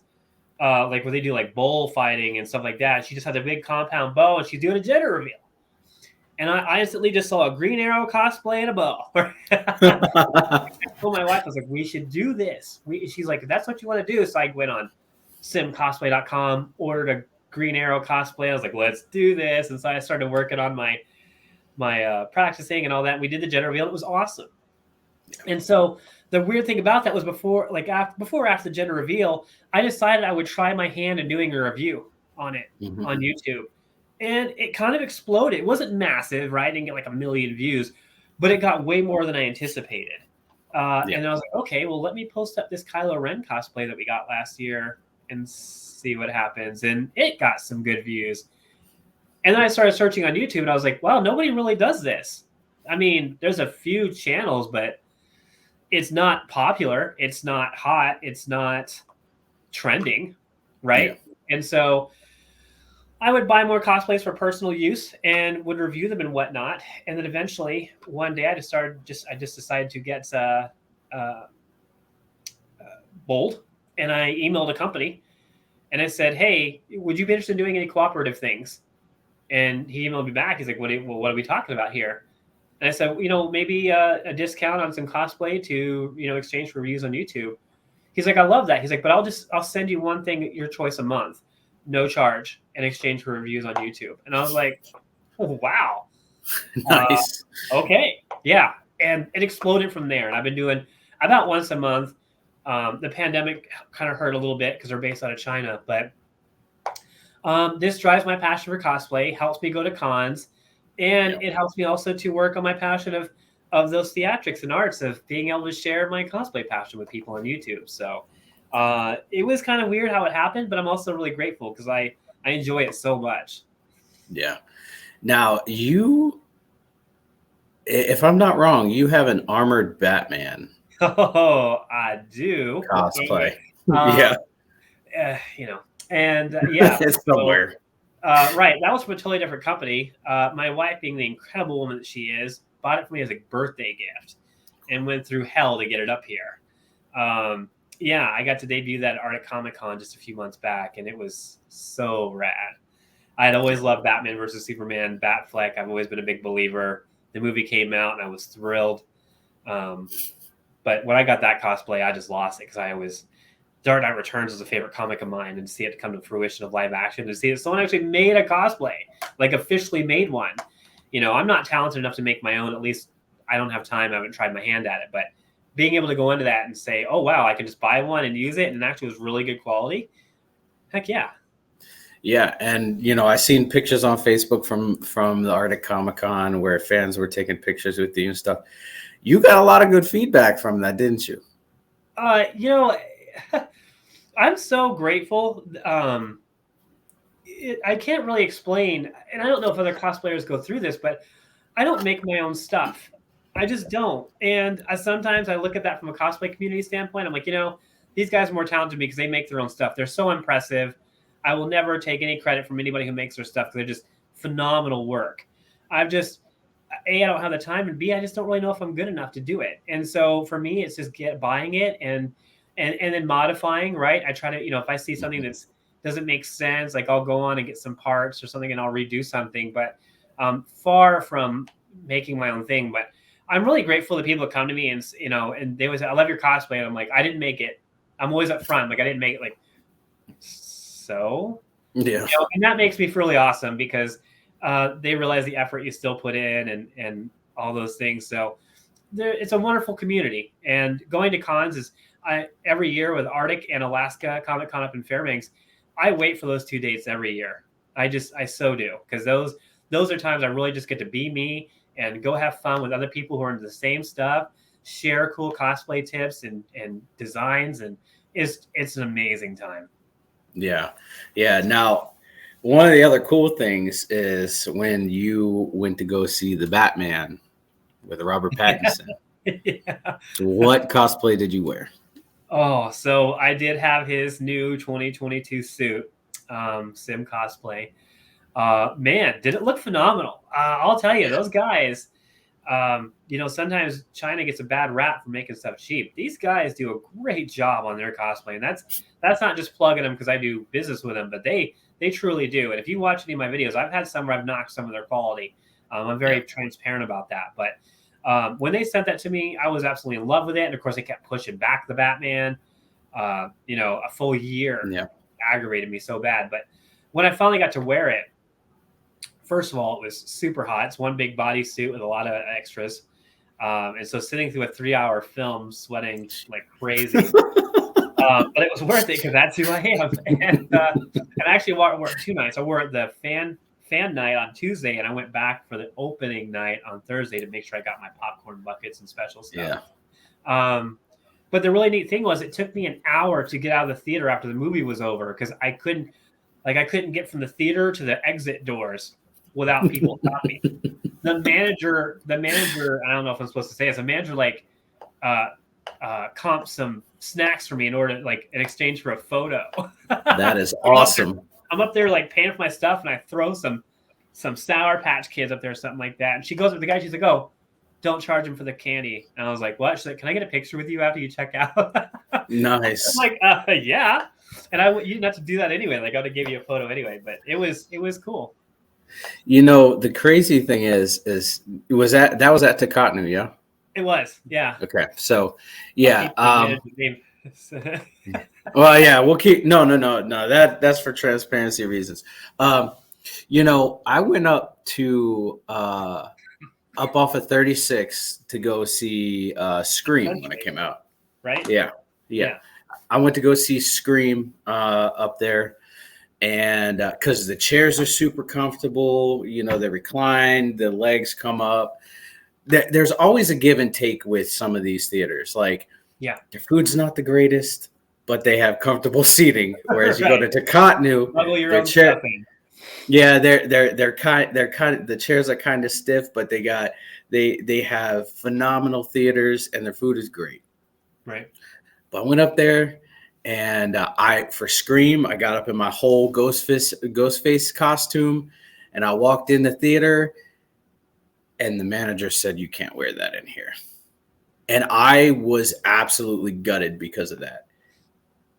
like where they do like bullfighting and stuff like that. She just has a big compound bow, and she's doing a gender reveal. And I instantly just saw a Green Arrow cosplay and a bow. I told my wife, I was like, we should do this. She's like, that's what you want to do. So I went on simcosplay.com, ordered a Green Arrow cosplay. I was like, let's do this. And so I started working on my practicing and all that. We did the gender reveal. It was awesome. And so the weird thing about that was before after the gender reveal, I decided I would try my hand in doing a review on it on YouTube. And it kind of exploded. It wasn't massive, right? I didn't get like 1 million views, but it got way more than I anticipated. And I was like, okay, well, let me post up this Kylo Ren cosplay that we got last year and see what happens. And it got some good views. And then I started searching on YouTube, and I was like, wow, nobody really does this. I mean, there's a few channels, but it's not popular. It's not hot. It's not trending, right? Yeah. And so I would buy more cosplays for personal use and would review them and whatnot. And then eventually one day I just decided to get bold, and I emailed a company and I said, hey, would you be interested in doing any cooperative things? And he emailed me back. He's like, what are we talking about here? And I said, maybe a discount on some cosplay to, exchange for reviews on YouTube. He's like, I love that. He's like, but I'll send you one thing, your choice a month, no charge, in exchange for reviews on YouTube. And I was like, oh, wow. Nice. Okay. Yeah. And it exploded from there. And I've been doing about once a month. The pandemic kind of hurt a little bit because they're based out of China. But this drives my passion for cosplay, helps me go to cons. And it helps me also to work on my passion of those theatrics and arts, of being able to share my cosplay passion with people on YouTube. So it was kind of weird how it happened, but I'm also really grateful because I enjoy it so much. Yeah. Now, if I'm not wrong, you have an armored Batman. Oh, I do. Cosplay. Yeah. And yeah, It's so, somewhere. right. That was from a totally different company. My wife, being the incredible woman that she is, bought it for me as a birthday gift and went through hell to get it up here. Yeah, I got to debut that at Arctic Comic Con just a few months back, and it was so rad. I had always loved Batman versus Superman, Batfleck. I've always been a big believer. The movie came out, and I was thrilled. But when I got that cosplay, I just lost it because I always Dark Knight Returns was a favorite comic of mine, and to see it come to fruition of live action, to see that someone actually made a cosplay, like officially made one. I'm not talented enough to make my own. At least I don't have time. I haven't tried my hand at it, but being able to go into that and say, "Oh wow, I can just buy one and use it," and it actually was really good quality. Heck yeah. Yeah, and I seen pictures on Facebook from the Arctic Comic Con where fans were taking pictures with you and stuff. You got a lot of good feedback from that, didn't you? I'm so grateful. I can't really explain, and I don't know if other cosplayers go through this, but I don't make my own stuff. I just don't. And sometimes I look at that from a cosplay community standpoint. I'm like, these guys are more talented than me because they make their own stuff. They're so impressive. I will never take any credit from anybody who makes their stuff because they're just phenomenal work. I don't have the time, and B, I just don't really know if I'm good enough to do it. And so for me, it's just buying it and then modifying, right? I try to, if I see something that doesn't make sense, like I'll go on and get some parts or something and I'll redo something, but far from making my own thing. But I'm really grateful that people come to me and, and they always say, "I love your cosplay." And I'm like, I didn't make it. I'm always up front. Like, I didn't make it. Like, so Yeah. And that makes me feel really awesome because they realize the effort you still put in and all those things. So it's a wonderful community, and going to cons is every year with Arctic and Alaska Comic Con up in Fairbanks. I wait for those 2 dates every year. I so do, because those are times I really just get to be me and go have fun with other people who are into the same stuff, share cool cosplay tips and designs, and it's an amazing time. Yeah. Now, one of the other cool things is when you went to go see the Batman with Robert Pattinson. Yeah. What cosplay did you wear? Oh, so I did have his new 2022 suit, Sim cosplay. Man, did it look phenomenal. I'll tell you, those guys, sometimes China gets a bad rap for making stuff cheap. These guys do a great job on their cosplay. And that's not just plugging them because I do business with them, but they truly do. And if you watch any of my videos, I've had some where I've knocked some of their quality. I'm very transparent about that. But when they sent that to me, I was absolutely in love with it. And of course, they kept pushing back the Batman, a full year. Yeah. Aggravated me so bad. But when I finally got to wear it, first of all, it was super hot. It's one big bodysuit with a lot of extras. And so sitting through a 3-hour film, sweating like crazy. But it was worth it because that's who I am. And I actually wore 2 nights. I wore the fan night on Tuesday, and I went back for the opening night on Thursday to make sure I got my popcorn buckets and special stuff. Yeah. But the really neat thing was it took me an hour to get out of the theater after the movie was over because I couldn't get from the theater to the exit doors without people stopping. The manager, I don't know if I'm supposed to say this, the manager comped some snacks for me in order in exchange for a photo. That is awesome. I'm up there paying for my stuff, and I throw some Sour Patch Kids up there or something like that. And she goes with the guy, she's like, "Oh, don't charge him for the candy." And I was like, "What?" She's like, "Can I get a picture with you after you check out?" Nice. I'm like, yeah. And you didn't have to do that anyway. I would have give you a photo anyway, but it was cool. The crazy thing is that was at Takatnu, yeah? It was, yeah. Okay. So yeah. Well, yeah, we'll keep no. That's for transparency reasons. I went up to up off of 36 to go see Scream when it came out. Right? Yeah. I went to go see Scream up there, and because the chairs are super comfortable, they recline, the legs come up. There's always a give and take with some of these theaters. Their food's not the greatest, but they have comfortable seating. Whereas you go to Takatnu, their chair, they're kind of, the chairs are kind of stiff, but they have phenomenal theaters and their food is great. Right. But I went up there And for Scream, I got up in my whole Ghostface costume, and I walked in the theater, and the manager said, "You can't wear that in here." And I was absolutely gutted because of that.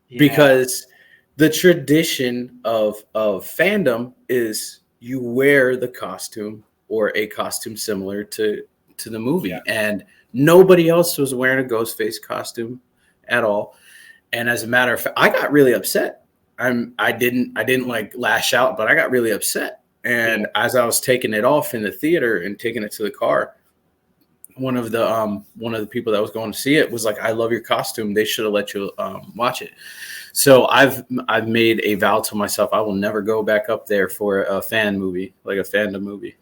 Yeah. Because the tradition of fandom is you wear the costume or a costume similar to the movie, and nobody else was wearing a Ghostface costume at all. And as a matter of fact, I got really upset. I didn't like lash out, but I got really upset. And as I was taking it off in the theater and taking it to the car, one of the people that was going to see it was like, "I love your costume. They should have let you watch it." So I've made a vow to myself, I will never go back up there for a fan movie, like a fandom movie,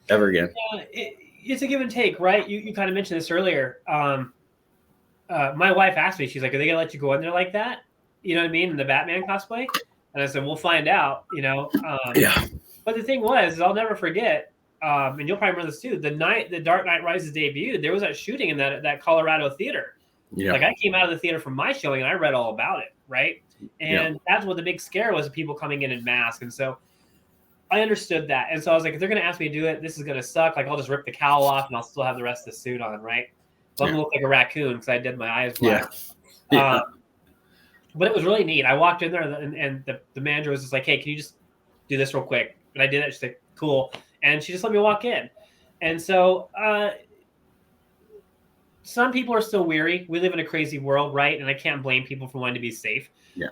ever again. Yeah, it's a give and take, right? You kind of mentioned this earlier. My wife asked me, she's like, "Are they gonna let you go in there like that? You know what I mean, in the Batman cosplay?" And I said, "We'll find out." Yeah. But the thing was, I'll never forget, and you'll probably remember this too. The night the Dark Knight Rises debuted, there was that shooting in that Colorado theater. Yeah. Like I came out of the theater from my showing and I read all about it, right? And that's what the big scare was, people coming in masks. And so I understood that. And so I was like, if they're going to ask me to do it, this is going to suck. Like I'll just rip the cowl off and I'll still have the rest of the suit on, right? So I'm going to look like a raccoon because I did my eyes black. But it was really neat. I walked in there and the manager was just like, "Hey, can you just do this real quick?" And I did it. She's like, "Cool." And she just let me walk in. And so some people are still weary. We live in a crazy world, right? And I can't blame people for wanting to be safe. Yeah.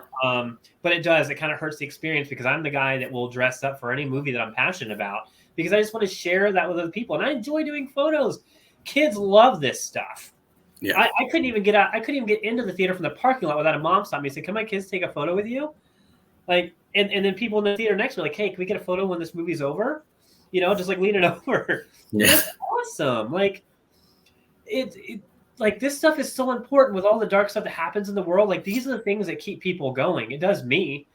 But it kind of hurts the experience because I'm the guy that will dress up for any movie that I'm passionate about because I just want to share that with other people. And I enjoy doing photos. Kids love this stuff. Yeah. I couldn't even get out. I couldn't even get into the theater from the parking lot without a mom stopping me and say, "Can my kids take a photo with you?" Like, and then people in the theater next to me like, "Hey, can we get a photo when this movie's over?" Just like leaning over. Yeah. It's awesome. Like it like this stuff is so important with all the dark stuff that happens in the world. Like these are the things that keep people going. It does me,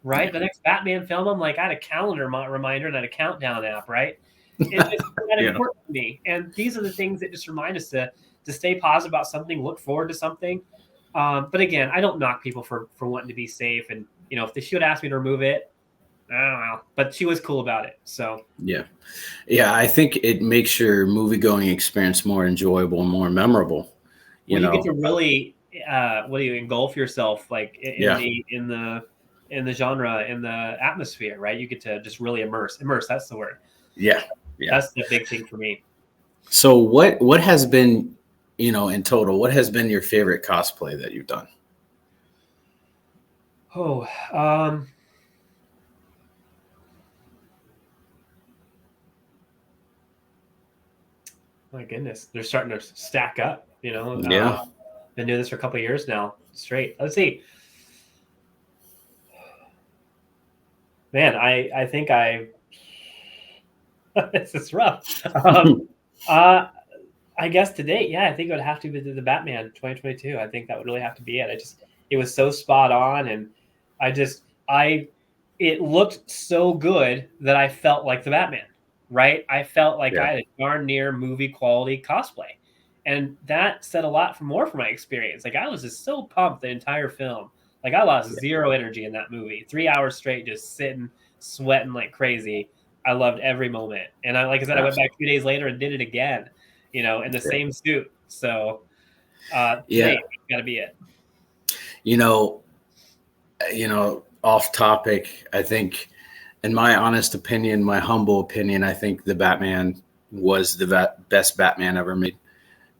right? Yeah. The next Batman film, I'm like, I had a calendar reminder and I had a countdown app, right? It's just that important to me. And these are the things that just remind us to stay positive about something, look forward to something. But again, I don't knock people for wanting to be safe. And, if she would ask me to remove it, I don't know. But she was cool about it. So yeah, I think it makes your movie going experience more enjoyable and more memorable. You get to really, engulf yourself like in the genre, in the atmosphere, right? You get to just really immerse. That's the word. Yeah. That's the big thing for me. So what has been, in total, what has been your favorite cosplay that you've done? Oh, my goodness, they're starting to stack up, Yeah. Been doing this for a couple of years now straight. Let's see. Man, I think this is rough. I guess to date, I think it would have to be the Batman 2022. I think that would really have to be it. It was so spot on, and it looked so good that I felt like the Batman, right? I felt like I had a darn near movie quality cosplay, and that said a lot more for my experience. Like I was just so pumped the entire film. Like I lost zero energy in that movie. 3 hours straight, just sitting, sweating like crazy. I loved every moment, and like I said, I went back 2 days later and did it again. In the same suit. So, today got to be it. Off topic, I think, in my honest opinion, my humble opinion, I think the Batman was the best Batman ever made.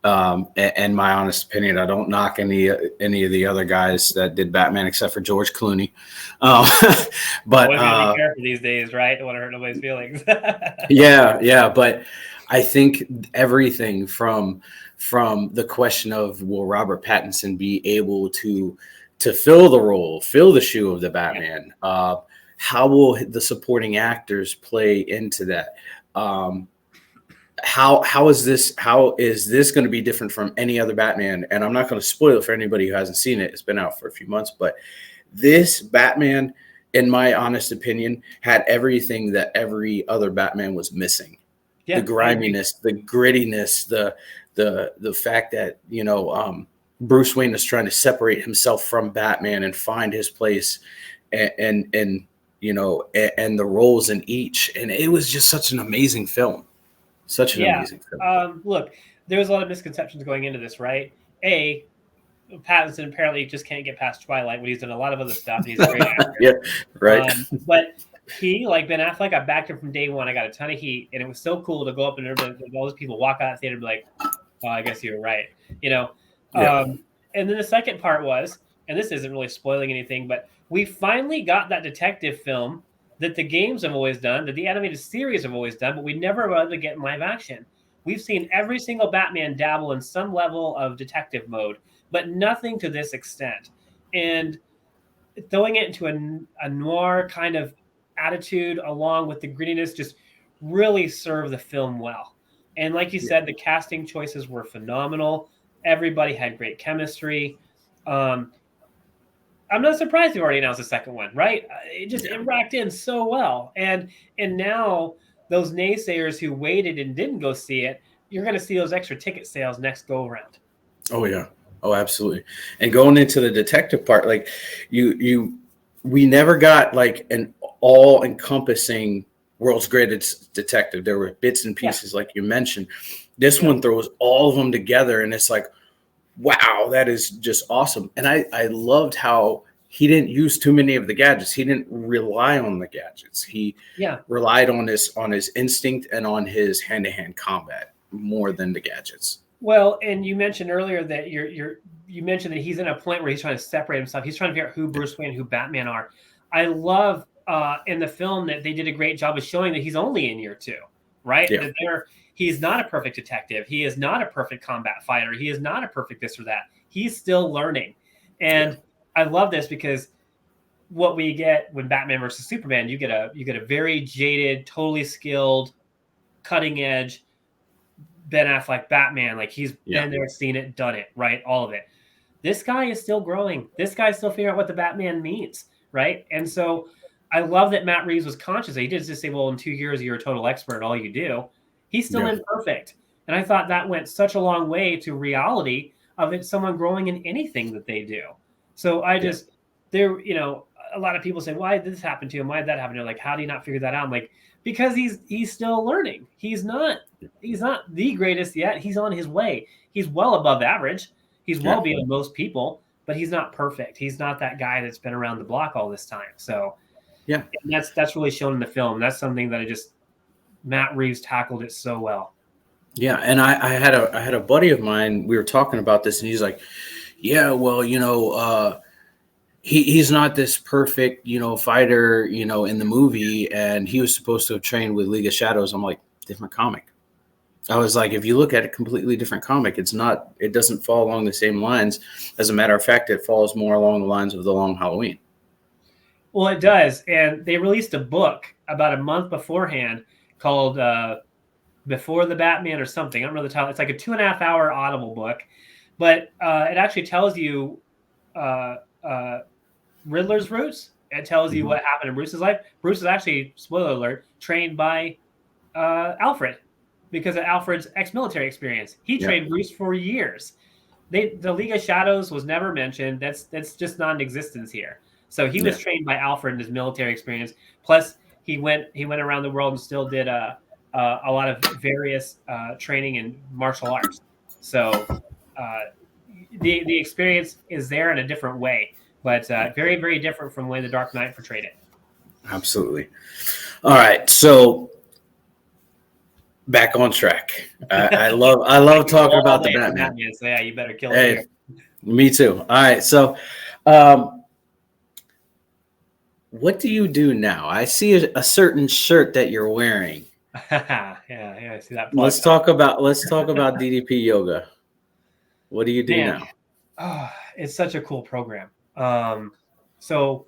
And my honest opinion, I don't knock any of the other guys that did Batman except for George Clooney. But be careful these days, right? Don't want to hurt nobody's feelings. Yeah. But I think everything from the question of will Robert Pattinson be able to fill the role, fill the shoe of the Batman? How will the supporting actors play into that? How is this going to be different from any other Batman? And I'm not going to spoil it for anybody who hasn't seen it. It's been out for a few months, but this Batman, in my honest opinion, had everything that every other Batman was missing. The griminess, the grittiness, the fact that, Bruce Wayne is trying to separate himself from Batman and find his place, and you know, and the roles in each. And it was just such an amazing film. Such an Yeah. amazing film. Look, there was a lot of misconceptions going into this, right? Pattinson apparently just can't get past Twilight when he's done a lot of other stuff, and he's a great actor. Yeah, right. But he, like Ben Affleck, I backed him from day one. I got a ton of heat, and it was so cool to go up and all those people walk out of the theater and be like, "Oh, I guess you were right," you know. Yeah. And then the second part was, and this isn't really spoiling anything, but we finally got that detective film that the games have always done, that the animated series have always done, but we never were able to get in live action. We've seen every single Batman dabble in some level of detective mode, but nothing to this extent. And throwing it into a noir kind of attitude along with the grittiness just really served the film well. And like you said, the casting choices were phenomenal. Everybody had great chemistry. I'm not surprised you already announced the second one, right? It racked in so well. And now those naysayers who waited and didn't go see it, you're going to see those extra ticket sales next go around. Oh yeah. Oh, absolutely. And going into the detective part, like we never got like an all encompassing world's greatest detective. There were bits and pieces, like you mentioned. This one throws all of them together, and it's like, wow, that is just awesome. And I loved how he didn't use too many of the gadgets. He didn't rely on the gadgets. He relied on his instinct and on his hand-to-hand combat more than the gadgets. Well, and you mentioned earlier that you mentioned that he's in a point where he's trying to separate himself. He's trying to figure out who Bruce Wayne and who Batman are. I love in the film that they did a great job of showing that he's only in year 2, right? Yeah. That he's not a perfect detective. He is not a perfect combat fighter. He is not a perfect this or that. He's still learning. And I love this because what we get when Batman versus Superman, you get a very jaded, totally skilled, cutting edge Ben Affleck Batman. Like he's been there, seen it, done it, right? All of it. This guy is still growing. This guy's still figuring out what the Batman means, right? And so I love that Matt Reeves was conscious. He didn't just say, well, in 2 years, you're a total expert at all you do. He's still imperfect. And I thought that went such a long way to reality of it, someone growing in anything that they do. So I just, there, you know, a lot of people say, why did this happen to him? Why did that happen to him? Like, how do you not figure that out? I'm like, because he's still learning. He's not the greatest yet. He's on his way. He's well above average. He's well beyond most people, but he's not perfect. He's not that guy that's been around the block all this time. So that's really shown in the film. That's something that Matt Reeves tackled it so well. Yeah, and I had a buddy of mine. We were talking about this, and he's like, "Yeah, well, you know, he's not this perfect, you know, fighter, you know, in the movie, and he was supposed to have trained with League of Shadows." I'm like, different comic. I was like, if you look at a completely different comic, it doesn't fall along the same lines. As a matter of fact, it falls more along the lines of The Long Halloween. Well, it does, and they released a book about a month beforehand called Before the Batman or something. I don't know the title. It's like a 2.5-hour Audible book, but it actually tells you Riddler's roots. It tells you what happened in Bruce's life. Bruce is actually, spoiler alert, trained by Alfred because of Alfred's ex-military experience. He trained Bruce for years. The League of Shadows was never mentioned. That's just non-existence here. So he was trained by Alfred in his military experience. Plus, he went around the world and still did a lot of various training in martial arts. So the experience is there in a different way, but very, very different from the way the Dark Knight portrayed it. Absolutely. All right, so back on track. I love talking about the Batman. So yeah, you better kill it. Me too. All right, so what do you do now? I see a certain shirt that you're wearing. yeah, I see that. Let's talk about DDP Yoga. What do you do now? Oh, it's such a cool program. So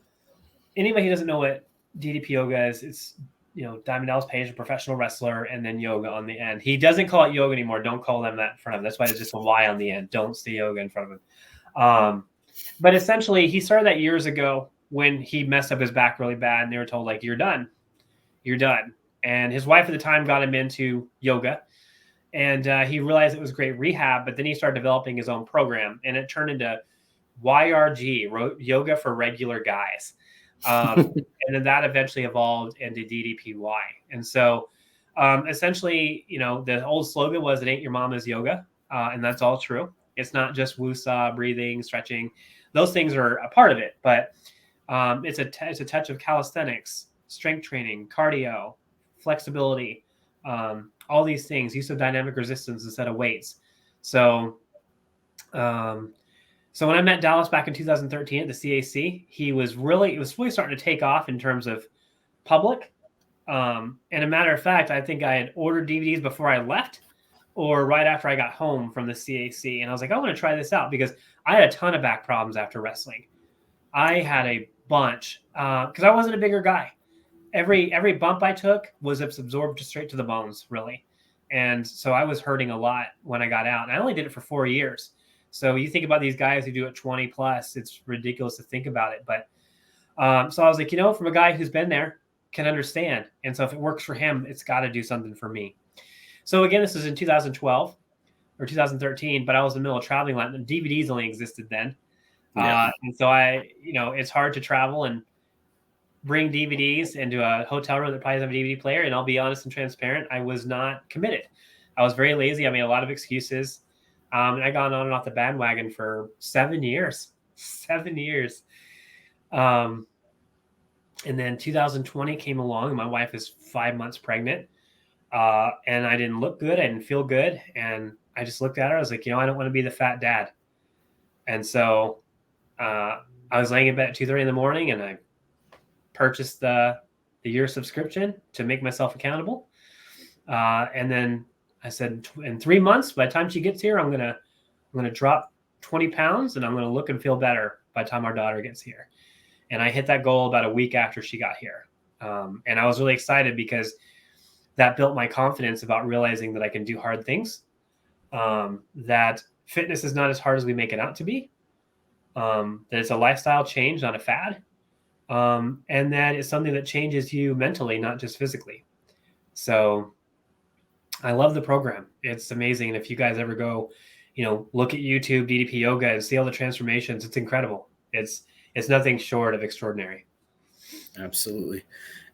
anybody who doesn't know what DDP Yoga is, it's, you know, Diamond Dallas Page, a professional wrestler, and then yoga on the end. He doesn't call it yoga anymore. Don't call them that in front of him. That's why it's just a Y on the end. Don't say yoga in front of him. But essentially, he started that years ago when he messed up his back really bad, and they were told, like, you're done. And his wife at the time got him into yoga. And he realized it was great rehab, but then he started developing his own program, and it turned into YRG, Yoga for Regular Guys. And then that eventually evolved into DDPY. And so essentially, the old slogan was, "It ain't your mama's yoga." And that's all true. It's not just woosah, breathing, stretching. Those things are a part of it, but it's a touch of calisthenics, strength training, cardio, flexibility, all these things, use of dynamic resistance instead of weights. So when I met Dallas back in 2013 at the CAC, it was really starting to take off in terms of public. And a matter of fact, I think I had ordered DVDs before I left or right after I got home from the CAC. And I was like, I want to try this out because I had a ton of back problems after wrestling. I had a bunch because I wasn't a bigger guy. Every bump I took was absorbed just straight to the bones, really. And so I was hurting a lot when I got out. And I only did it for 4 years. So you think about these guys who do it 20 plus, it's ridiculous to think about it. But so I was like, from a guy who's been there, can understand. And so if it works for him, it's got to do something for me. So again, this is in 2012 or 2013, but I was in the middle of traveling. Like, DVDs only existed then. Yeah. And so it's hard to travel and bring DVDs into a hotel room that probably doesn't have a DVD player. And I'll be honest and transparent, I was not committed. I was very lazy. I made a lot of excuses. And I got on and off the bandwagon for 7 years. 7 years. And then 2020 came along, and my wife is 5 months pregnant. And I didn't look good. I didn't feel good. And I just looked at her. I was like, I don't want to be the fat dad. And so I was laying in bed at 2:30 in the morning, and I purchased the year subscription to make myself accountable. And then I said, in 3 months, by the time she gets here, I'm gonna drop 20 pounds, and I'm gonna look and feel better by the time our daughter gets here. And I hit that goal about a week after she got here. And I was really excited because that built my confidence about realizing that I can do hard things, that fitness is not as hard as we make it out to be, that it's a lifestyle change, not a fad, and that it's something that changes you mentally, not just physically. So I love the program. It's amazing. And if you guys ever go, look at YouTube, DDP Yoga, and see all the transformations, it's incredible. It's nothing short of extraordinary. Absolutely.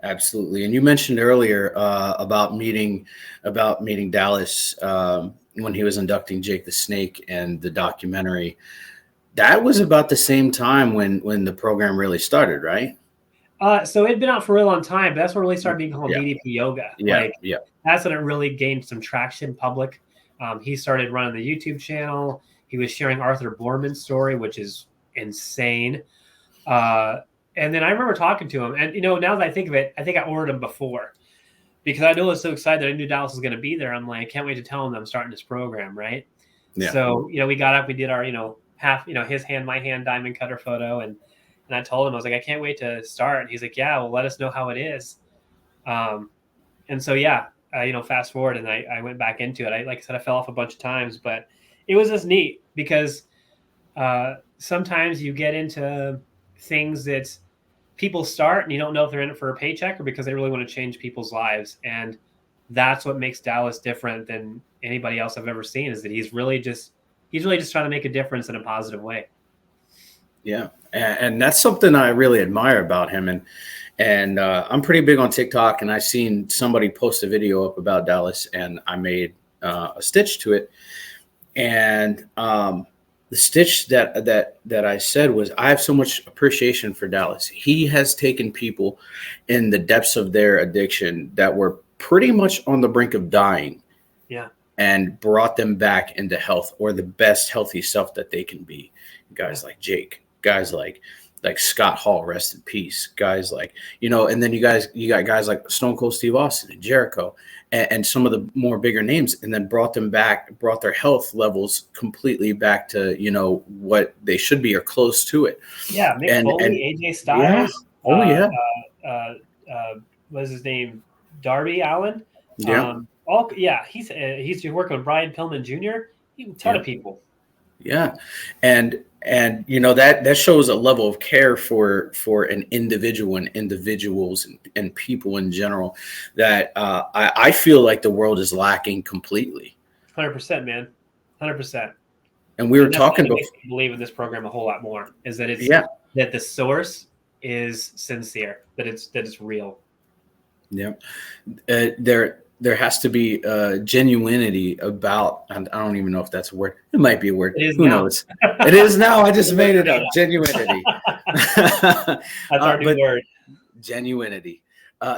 And you mentioned earlier about meeting Dallas when he was inducting Jake the Snake and the documentary. That was about the same time when the program really started, right? So it'd been out for a really long time, but that's what really started being called DDP Yoga. That's when it really gained some traction public. He started running the YouTube channel. He was sharing Arthur Borman's story, which is insane. And then I remember talking to him, and now that I think of it, I think I ordered him before because I was so excited that I knew Dallas was going to be there. I'm like, I can't wait to tell him that I'm starting this program, right? Yeah. So we got up, we did our half his hand, my hand, diamond cutter photo, and I told him, I was like, I can't wait to start. And he's like, yeah, well, let us know how it is. And so fast forward, and I went back into it. Like I said, I fell off a bunch of times, but it was just neat because sometimes you get into things that people start and you don't know if they're in it for a paycheck or because they really want to change people's lives. And that's what makes Dallas different than anybody else I've ever seen, is that he's really just trying to make a difference in a positive way. Yeah. And that's something I really admire about him. And I'm pretty big on TikTok, and I seen somebody post a video up about Dallas, and I made a stitch to it. And the stitch that I said was, I have so much appreciation for Dallas. He has taken people in the depths of their addiction that were pretty much on the brink of dying, and brought them back into health, or the best healthy self that they can be. Guys like Jake, guys like Scott Hall, rest in peace. Guys like, and then you got guys like Stone Cold Steve Austin and Jericho and some of the more bigger names, and then brought their health levels completely back to, what they should be or close to it. Yeah. Mick Foley, AJ Styles. Yeah. What's his name? Darby Allin. Yeah. He's working with Brian Pillman Jr. A ton of people. Yeah. And that shows a level of care for an individual and individuals and people in general that I feel like the world is lacking completely. 100%, man. 100%. And we were And that's talking what before. makes me believe in this program a whole lot more, is that it's Yeah. that the source is sincere, that it's real. Yeah. There has to be genuinity about, and I don't even know if that's a word. It might be a word. It is Who now. knows? It is now. I just made it up. Genuinity. That's our new But word. genuinity.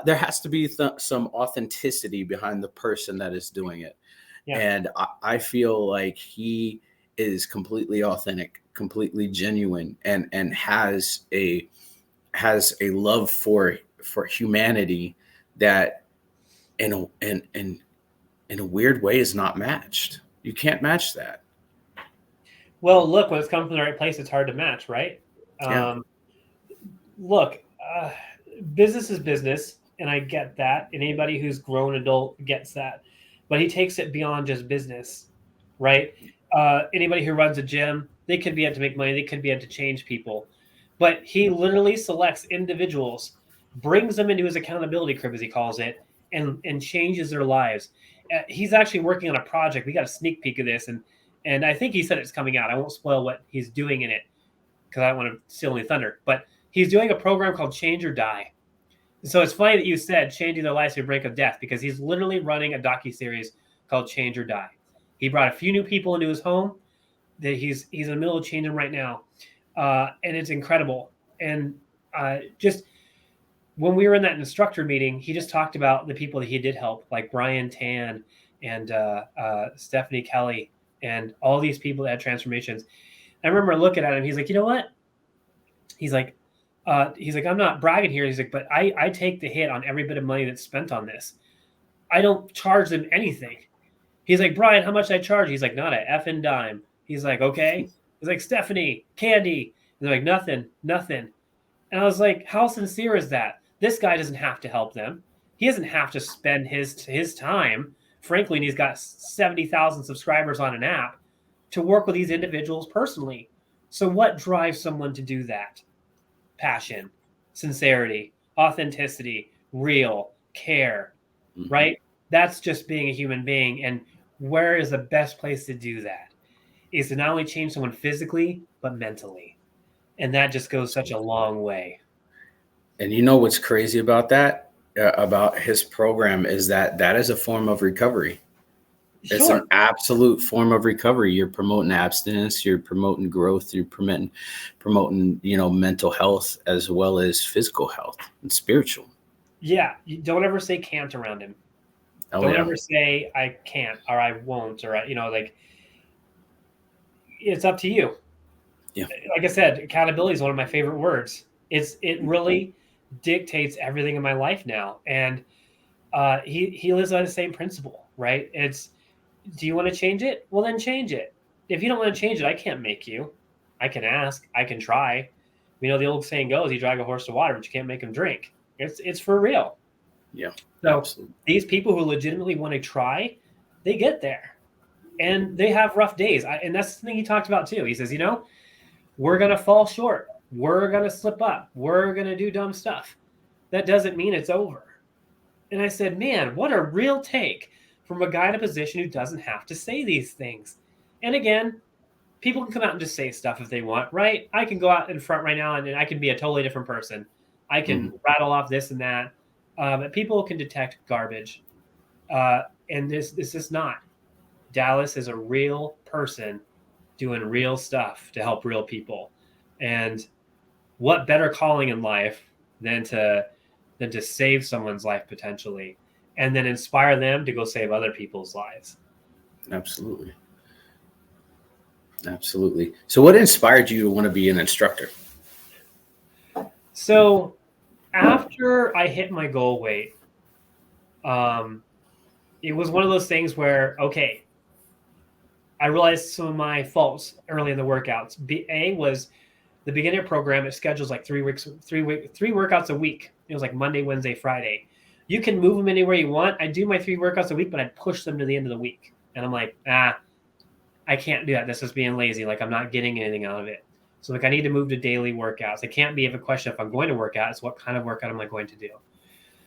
There has to be some authenticity behind the person that is doing it. Yeah. And I feel like he is completely authentic, completely genuine, and has a love for humanity that in a weird way is not matched. You can't match that. Well, look, when it's coming from the right place, it's hard to match, right? Yeah. Look, business is business, and I get that. And anybody who's grown adult gets that. But he takes it beyond just business, right? Anybody who runs a gym, they could be able to make money. They could be able to change people. But he literally selects individuals, brings them into his accountability crib, as he calls it, and changes their lives. He's actually working on a project. We got a sneak peek of this, and I think he said it's coming out. I won't spoil what he's doing in it because I don't want to steal any thunder. But he's doing a program called Change or Die. So it's funny that you said changing their lives to the brink of death, because he's literally running a docuseries called Change or Die. He brought a few new people into his home that he's in the middle of changing right now. And it's incredible. And just when we were in that instructor meeting, he just talked about the people that he did help, like Brian Tan and Stephanie Kelly and all these people that had transformations. I remember looking at him. He's like, you know what? He's like, I'm not bragging here. He's like, but I take the hit on every bit of money that's spent on this. I don't charge them anything. He's like, Brian, how much I charge? He's like, not a effing dime. He's like, okay. He's like, Stephanie, Candy. And they're like, nothing. And I was like, how sincere is that? This guy doesn't have to help them. He doesn't have to spend his time, frankly, and he's got 70,000 subscribers on an app, to work with these individuals personally. So what drives someone to do that? Passion, sincerity, authenticity, real care, right? That's just being a human being. And where is the best place to do that? Is to not only change someone physically, but mentally. And that just goes such a long way. And you know what's crazy about that, about his program, is that is a form of recovery. It's Sure. an absolute form of recovery. You're promoting abstinence, you're promoting growth, you're promoting, mental health as well as physical health and spiritual. Yeah. You don't ever say can't around him. Don't ever say I can't or I won't, or like, it's up to you. Yeah. Like I said, accountability is one of my favorite words. It really dictates everything in my life now. And he lives by the same principle, right? It's, do you want to change it? Well, then change it. If you don't want to change it, I can't make you. I can ask. I can try. The old saying goes, you drag a horse to water, but you can't make him drink. It's for real. Yeah. So absolutely. These people who legitimately want to try, they get there. And they have rough days. And that's the thing he talked about too. He says, we're going to fall short. We're going to slip up. We're going to do dumb stuff. That doesn't mean it's over. And I said, man, what a real take from a guy in a position who doesn't have to say these things. And again, people can come out and just say stuff if they want, right? I can go out in front right now and I can be a totally different person. I can rattle off this and that. But people can detect garbage. And this is not. Dallas is a real person doing real stuff to help real people. And what better calling in life than to save someone's life potentially, and then inspire them to go save other people's lives. Absolutely. So what inspired you to want to be an instructor? So after I hit my goal weight, it was one of those things where, okay, I realized some of my faults early in the workouts. A was the beginner program. It schedules like 3 workouts a week. It was like Monday, Wednesday, Friday. You can move them anywhere you want. I do my 3 workouts a week, but I push them to the end of the week. And I'm like, I can't do that. This is being lazy. Like, I'm not getting anything out of it. So like, I need to move to daily workouts. It can't be a question if I'm going to work out. It's what kind of workout am I going to do?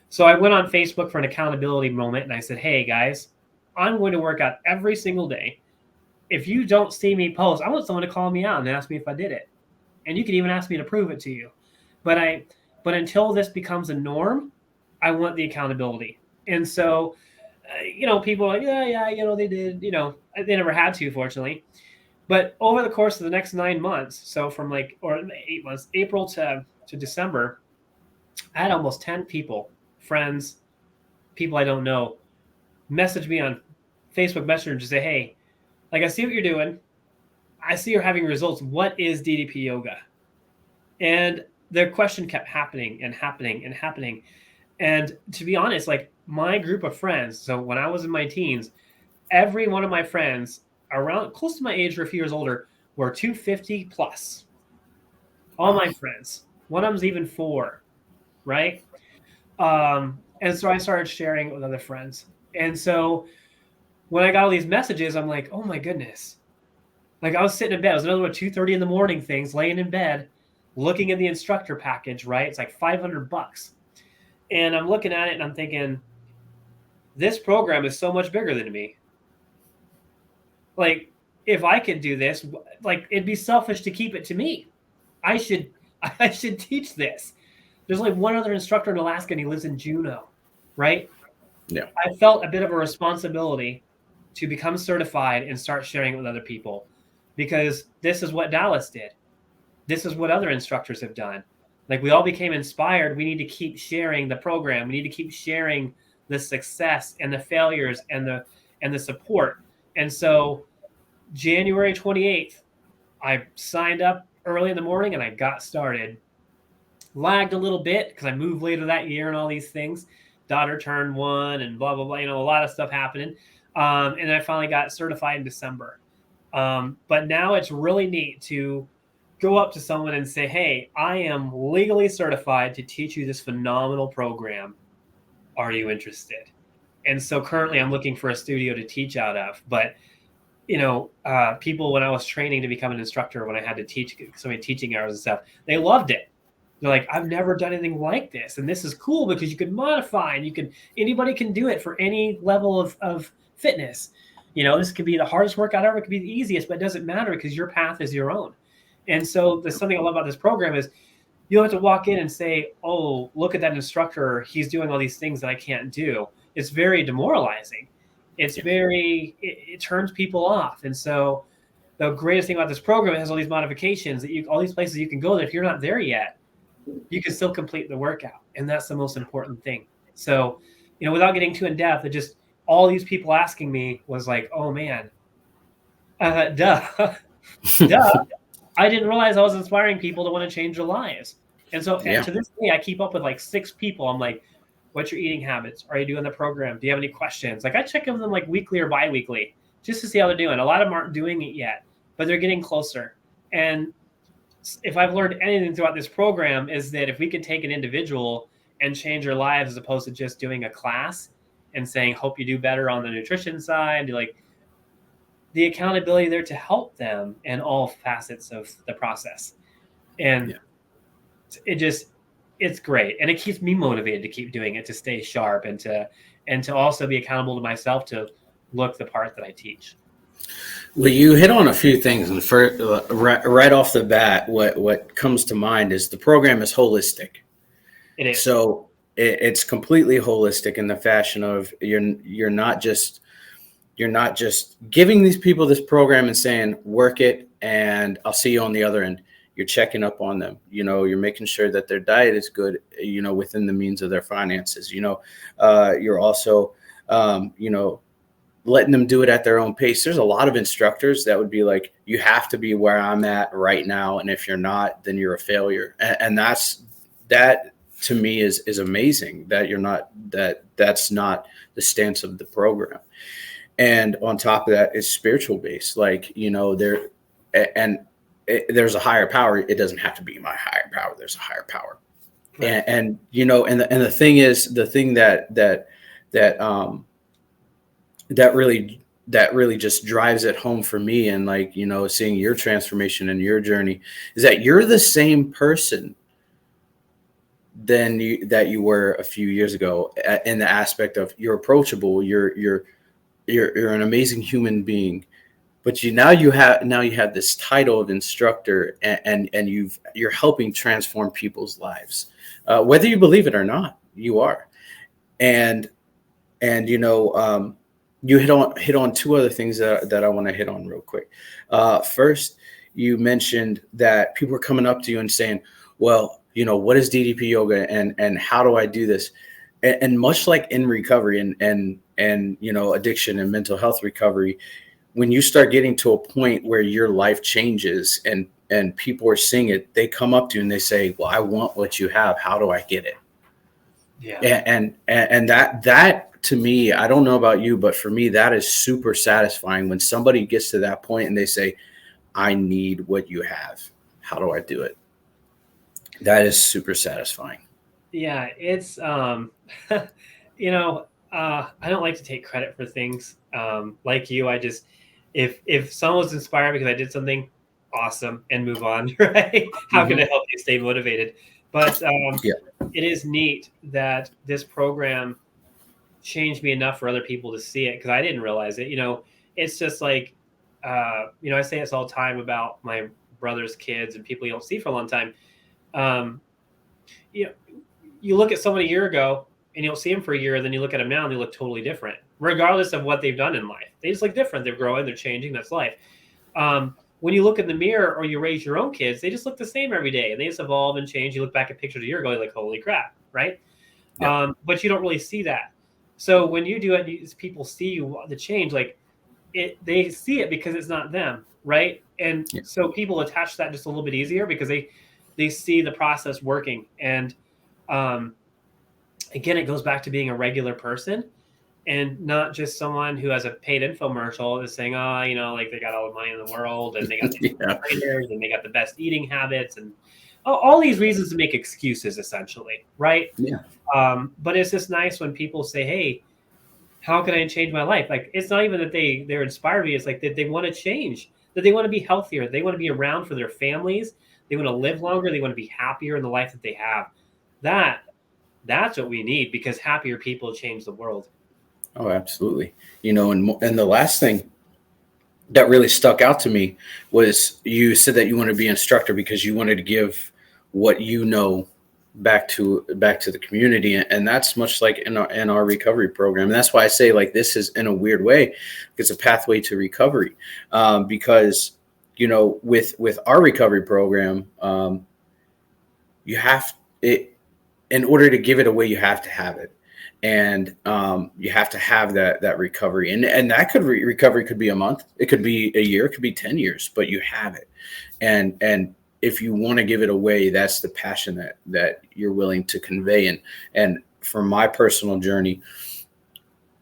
So I went on Facebook for an accountability moment and I said, hey guys, I'm going to work out every single day. If you don't see me post, I want someone to call me out and ask me if I did it. And you can even ask me to prove it to you. But until this becomes a norm, I want the accountability. And so, people are like, yeah, they did, they never had to, fortunately. But over the course of the next 9 months, so from or 8 months, April to December, I had almost 10 people, friends, people I don't know, message me on Facebook Messenger to say, hey, I see what you're doing. I see you're having results. What is DDP Yoga? And their question kept happening and happening and happening. And to be honest, my group of friends, so when I was in my teens, every one of my friends around close to my age or a few years older were 250 plus. All my friends. One of them's even 4, right? And so I started sharing it with other friends. And so when I got all these messages, I'm like, oh my goodness. I was sitting in bed. It was another one, 2:30 in the morning things, laying in bed, looking at the instructor package, right? It's like $500. And I'm looking at it and I'm thinking, this program is so much bigger than me. If I could do this, it'd be selfish to keep it to me. I should teach this. There's one other instructor in Alaska and he lives in Juneau, right? Yeah. I felt a bit of a responsibility to become certified and start sharing it with other people, because this is what Dallas did. This is what other instructors have done. We all became inspired. We need to keep sharing the program. We need to keep sharing the success and the failures and the support. And so January 28th, I signed up early in the morning and I got started. Lagged a little bit because I moved later that year and all these things. Daughter turned 1 and blah, blah, blah, a lot of stuff happening. And then I finally got certified in December. But now it's really neat to go up to someone and say, hey, I am legally certified to teach you this phenomenal program. Are you interested? And so currently I'm looking for a studio to teach out of. But, people, when I was training to become an instructor, when I had to teach so many teaching hours and stuff, they loved it. They're like, I've never done anything like this. And this is cool because you can modify and anybody can do it for any level of fitness. This could be the hardest workout ever. It could be the easiest, but it doesn't matter because your path is your own. And so there's something I love about this program is you don't have to walk in and say, oh, look at that instructor. He's doing all these things that I can't do. It's very demoralizing. It turns people off. And so the greatest thing about this program, it has all these modifications all these places you can go that if you're not there yet, you can still complete the workout. And that's the most important thing. So, without getting too in depth, it just, all these people asking me was like, oh man, duh. I didn't realize I was inspiring people to want to change their lives. And so and to this day, I keep up with 6 people. I'm like, what's your eating habits? Are you doing the program? Do you have any questions? I check in with them weekly or bi-weekly just to see how they're doing. A lot of them aren't doing it yet, but they're getting closer. And if I've learned anything throughout this program is that if we could take an individual and change their lives as opposed to just doing a class and saying, hope you do better on the nutrition side, the accountability there to help them in all facets of the process. And it's great. And it keeps me motivated to keep doing it, to stay sharp and to also be accountable to myself to look the part that I teach. Well, you hit on a few things, and right off the bat, what comes to mind is the program is holistic. It is. So it's completely holistic in the fashion of you're not just giving these people this program and saying work it and I'll see you on the other end. You're checking up on them. You're making sure that their diet is good. Within the means of their finances. You're also letting them do it at their own pace. There's a lot of instructors that would be like, you have to be where I'm at right now. And if you're not, then you're a failure. And that to me is amazing that you're not, that's not the stance of the program. And on top of that is spiritual based. There's a higher power. It doesn't have to be my higher power. There's a higher power. Right. And the thing is, the thing that really just drives it home for me, and seeing your transformation and your journey, is that you're the same person that you were a few years ago, in the aspect of you're approachable, you're you're an amazing human being, but you have this title of instructor, and you're helping transform people's lives, whether you believe it or not. You are, and you hit on two other things that I want to hit on real quick. First, you mentioned that people are coming up to you and saying, well, what is DDP yoga, and how do I do this? And much like in recovery and addiction and mental health recovery, when you start getting to a point where your life changes and people are seeing it, they come up to you and they say, well, I want what you have. How do I get it? Yeah. And that to me, I don't know about you, but for me, that is super satisfying when somebody gets to that point and they say, I need what you have. How do I do it? That is super satisfying. Yeah, it's I don't like to take credit for things. Like you, I just if someone was inspired because I did something awesome and move on, right? How can I help you stay motivated? But Yeah. it is neat that this program changed me enough for other people to see it, because I didn't realize it. It's just like I say this all the time about my brother's kids and people you don't see for a long time. Um, you know, you look at someone a year ago and you'll see them for a year, and then you look at them now and they look totally different, regardless of what they've done in life. They just look different. They're growing, they're changing. That's life. When you look in the mirror or you raise your own kids, they just look the same every day, and they just evolve and change. You look back at pictures a year ago, you're like, holy crap, right? Yeah. But you don't really see that. So when you do it, people see the change, like they see it because it's not them, right? And Yeah. so people attach that just a little bit easier because they see the process working. And again, it goes back to being a regular person and not just someone who has a paid infomercial is saying, like they got all the money in the world and they got these trainers and they got the best eating habits and all these reasons to make excuses, essentially, right? Yeah. But it's just nice when people say, hey, how can I change my life? Like, it's not even that they're inspired me. It's like that they want to change, that they want to be healthier. They want to be around for their families. They want to live longer. They want to be happier in the life that they have. That's what we need, because happier people change the world. Oh, absolutely. And the last thing that really stuck out to me was you said that you wanted to be an instructor because you wanted to give what back to the community, and that's much like in our recovery program. And that's why I say, like, this is, in a weird way, it's a pathway to recovery, because with our recovery program, you have it. In order to give it away, you have to have it, and you have to have that recovery, and that recovery could be a month, it could be a year, it could be 10 years, but you have it. And if you want to give it away, that's the passion that you're willing to convey. And for my personal journey,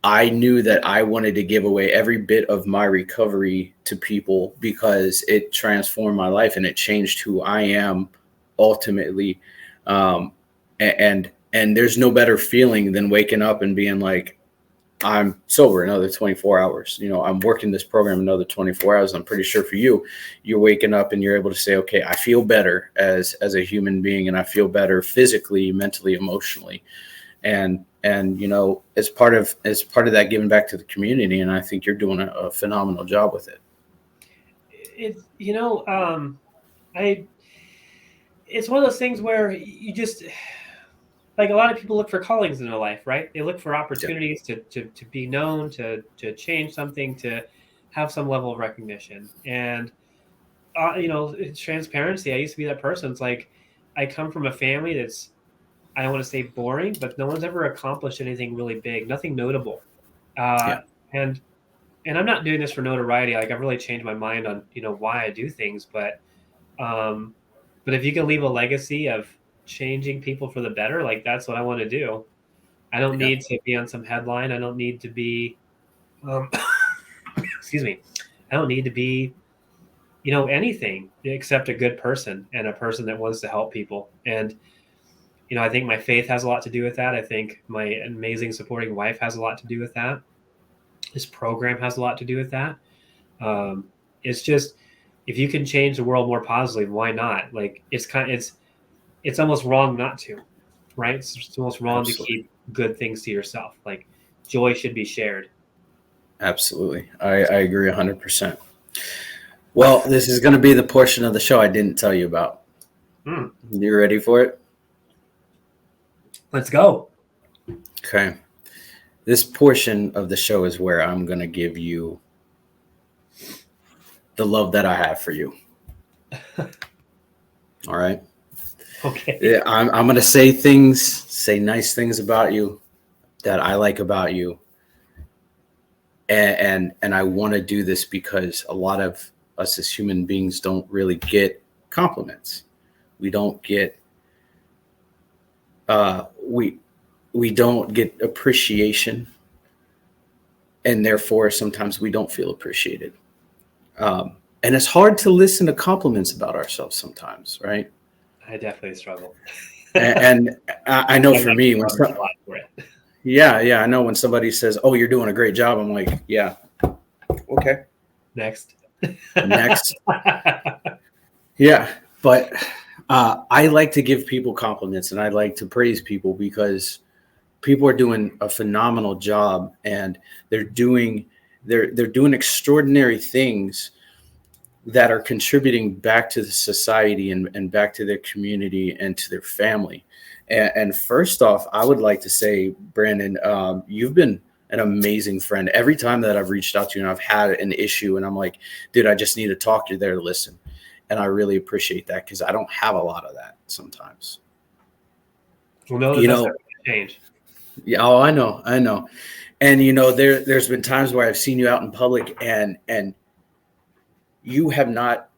I knew that I wanted to give away every bit of my recovery to people because it transformed my life and it changed who I am ultimately. And there's no better feeling than waking up and being like, I'm sober another 24 hours. I'm working this program another 24 hours. I'm pretty sure for you, you're waking up and you're able to say, okay, I feel better as a human being, and I feel better physically, mentally, emotionally. And as part of that giving back to the community. And I think you're doing a phenomenal job with it. It's one of those things where you just, like, a lot of people look for callings in their life, right? They look for opportunities to be known, to change something, to have some level of recognition. And, it's transparency. I used to be that person. It's like, I come from a family that's, I don't want to say boring, but no one's ever accomplished anything really big, nothing notable. Yeah. And I'm not doing this for notoriety. Like, I've really changed my mind on, why I do things, but if you can leave a legacy of changing people for the better, like, that's what I want to do. I don't need to be on some headline. I don't need to be, excuse me. I don't need to be, anything except a good person and a person that wants to help people. And, I think my faith has a lot to do with that. I think my amazing supporting wife has a lot to do with that. This program has a lot to do with that. It's just, if you can change the world more positively, why not? Like, it's almost wrong not to, right? It's almost wrong to keep good things to yourself. Like, joy should be shared. Absolutely. I agree 100%. Well, this is going to be the portion of the show I didn't tell you about. You ready for it? Let's go. Okay. This portion of the show is where I'm going to give you the love that I have for you. All right. Okay. Yeah, I'm going to say nice things about you that I like about you. And I want to do this because a lot of us as human beings don't really get compliments. We don't get we don't get appreciation, and therefore sometimes we don't feel appreciated. And it's hard to listen to compliments about ourselves sometimes, right? I definitely struggle. And I know for me, when I know when somebody says, "Oh, you're doing a great job," I'm like, "Yeah, okay, next." Yeah, but I like to give people compliments, and I like to praise people because people are doing a phenomenal job, and they're doing extraordinary things that are contributing back to the society and back to their community and to their family. And first off, I would like to say, Brandon, you've been an amazing friend. Every time that I've reached out to you and I've had an issue and I'm like, dude, I just need to talk, you're there to listen. And I really appreciate that because I don't have a lot of that sometimes. Well, no, that's not change. Yeah, oh, I know. And there's been times where I've seen you out in public and you have not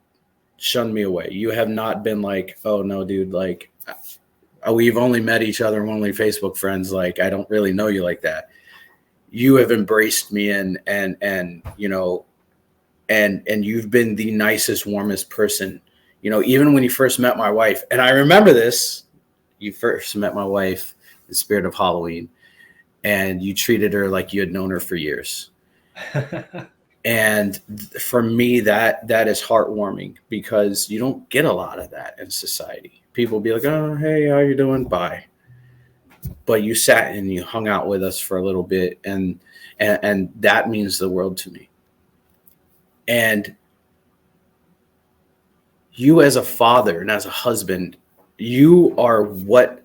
shunned me away. You have not been like, oh no, dude, like we've only met each other, we're only Facebook friends. Like, I don't really know you like that. You have embraced me and you've been the nicest, warmest person, even when you first met my wife. And I remember this, you first met my wife, the spirit of Halloween, and you treated her like you had known her for years. And for me, that is heartwarming because you don't get a lot of that in society. People be like, oh, hey, how you doing? Bye. But you sat and you hung out with us for a little bit, and that means the world to me. And you as a father and as a husband, you are what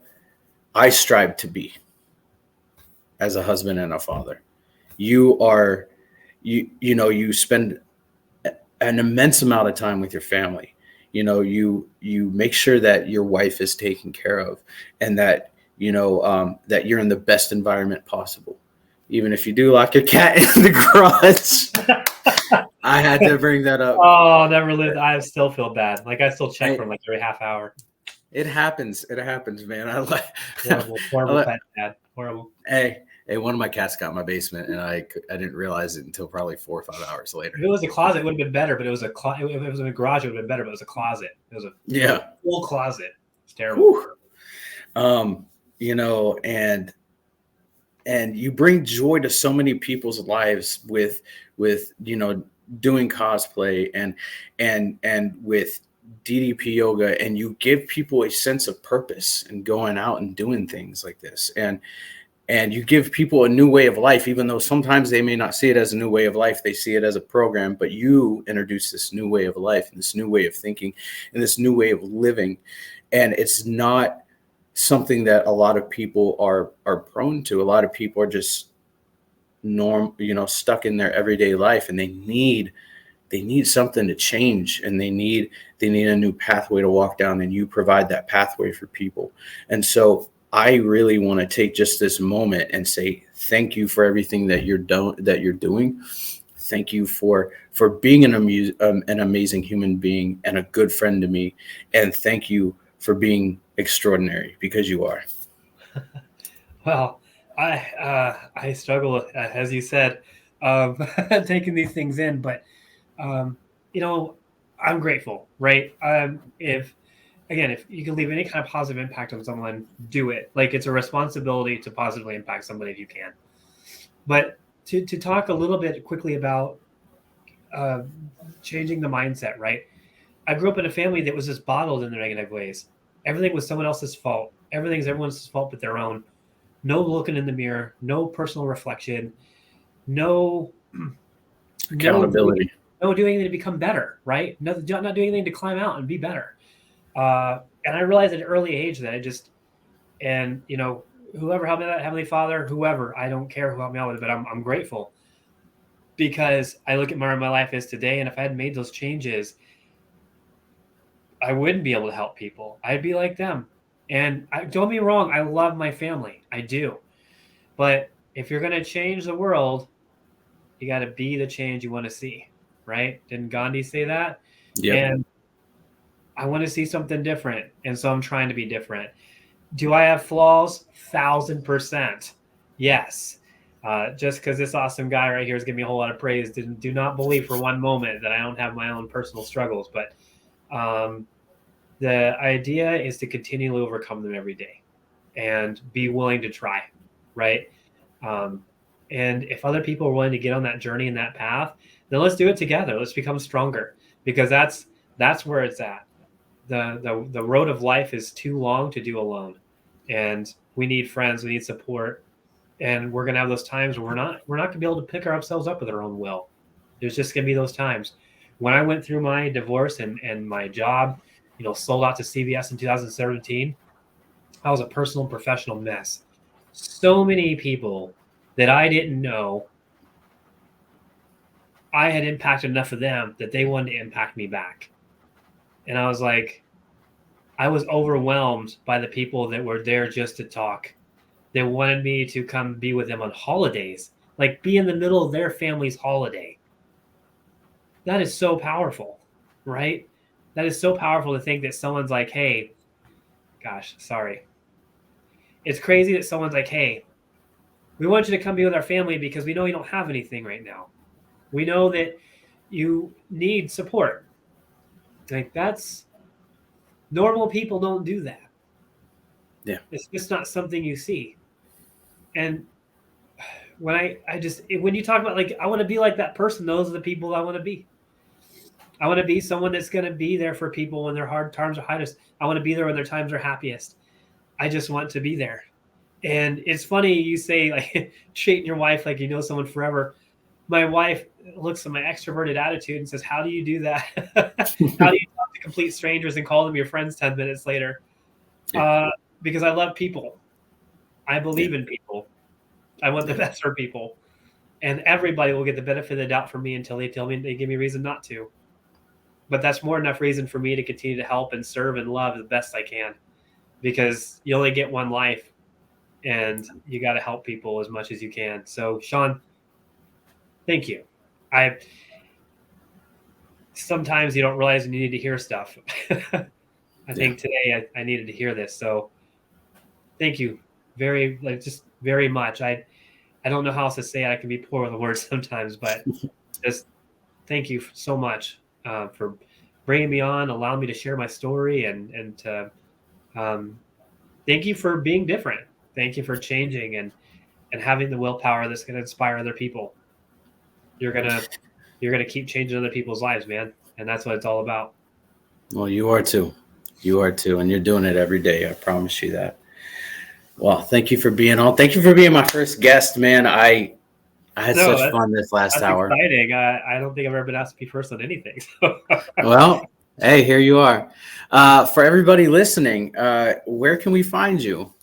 I strive to be as a husband and a father. You are, you spend an immense amount of time with your family. You make sure that your wife is taken care of and that, that you're in the best environment possible. Even if you do lock your cat in the garage. I had to bring that up. Oh, never lived. I still feel bad. Like I still check from like every half hour. It happens, man. Horrible pet dad. Horrible. Hey, one of my cats got in my basement, and I didn't realize it until probably 4 or 5 hours later. If it was a closet, it would have been better. But it was if it was in a garage, it would have been better. But it was a closet. It was a full closet. It's terrible. And you bring joy to so many people's lives with doing cosplay and with DDP Yoga, and you give people a sense of purpose and going out and doing things like this. And you give people a new way of life, even though sometimes they may not see it as a new way of life. They see it as a program, but you introduce this new way of life and this new way of thinking and this new way of living. And it's not something that a lot of people are prone to. A lot of people are just stuck in their everyday life, and they need something to change, and they need a new pathway to walk down, and you provide that pathway for people. And so I really want to take just this moment and say thank you for everything that you're doing. Thank you for being an amazing human being and a good friend to me, and thank you for being extraordinary, because you are. Well, I struggle, as you said, taking these things in, but I'm grateful, right? If you can leave any kind of positive impact on someone, do it. Like, it's a responsibility to positively impact somebody if you can. But to talk a little bit quickly about changing the mindset, right? I grew up in a family that was just bottled in the negative ways. Everything was someone else's fault. Everything's everyone's fault but their own. No looking in the mirror, no personal reflection, no Accountability. No doing anything to become better, right? Not doing anything to climb out and be better. And I realized at an early age that whoever helped me, that Heavenly Father, whoever, I don't care who helped me out with it, but I'm grateful because I look at where my life is today, and if I had made those changes, I wouldn't be able to help people. I'd be like them. And don't be wrong, I love my family. I do. But if you're going to change the world, you got to be the change you want to see, right? Didn't Gandhi say that? Yep. And I want to see something different. And so I'm trying to be different. Do I have flaws? 1,000%. Yes. Just because this awesome guy right here is giving me a whole lot of praise, do not believe for one moment that I don't have my own personal struggles. But the idea is to continually overcome them every day and be willing to try, right? And if other people are willing to get on that journey and that path, then let's do it together. Let's become stronger, because that's where it's at. The road of life is too long to do alone, and we need friends, we need support, and we're gonna have those times where we're not gonna be able to pick ourselves up with our own will. There's just gonna be those times. When I went through my divorce and my job, sold out to CBS in 2017, I was a personal and professional mess. So many people that I didn't know, I had impacted enough of them that they wanted to impact me back. And I was like, I was overwhelmed by the people that were there just to talk. They wanted me to come be with them on holidays, like be in the middle of their family's holiday. That is so powerful, right? That is so powerful to think that someone's like, hey, gosh, sorry. It's crazy that someone's like, hey, we want you to come be with our family because we know you don't have anything right now. We know that you need support. Like, that's normal. People don't do that. Yeah. It's just not something you see. And when when you talk about, like, I want to be like that person, those are the people I want to be. I want to be someone that's going to be there for people when their hard times are hardest. I want to be there when their times are happiest. I just want to be there. And it's funny you say, like, treating your wife like you know someone forever. My wife looks at my extroverted attitude and says, how do you do that? How do you talk to complete strangers and call them your friends 10 minutes later? Yeah. Because I love people. I believe in people. I want the best for people. And everybody will get the benefit of the doubt from me until they tell me, they give me a reason not to. But that's more than enough reason for me to continue to help and serve and love the best I can. Because you only get one life, and you got to help people as much as you can. So, Sean, thank you. Sometimes you don't realize you need to hear stuff. I think today I needed to hear this. So thank you just very much. I don't know how else to say it. I can be poor with the words sometimes, but just thank you so much for bringing me on, allowing me to share my story, and to thank you for being different. Thank you for changing and having the willpower that's going to inspire other people. You're gonna keep changing other people's lives, man, and that's what it's all about. Well, you are too. You are too, and you're doing it every day. I promise you that. Well, thank you for being on. Thank you for being my first guest, man. I had such fun this last hour. Exciting. I don't think I've ever been asked to be first on anything. So. Well, hey, here you are. For everybody listening, where can we find you?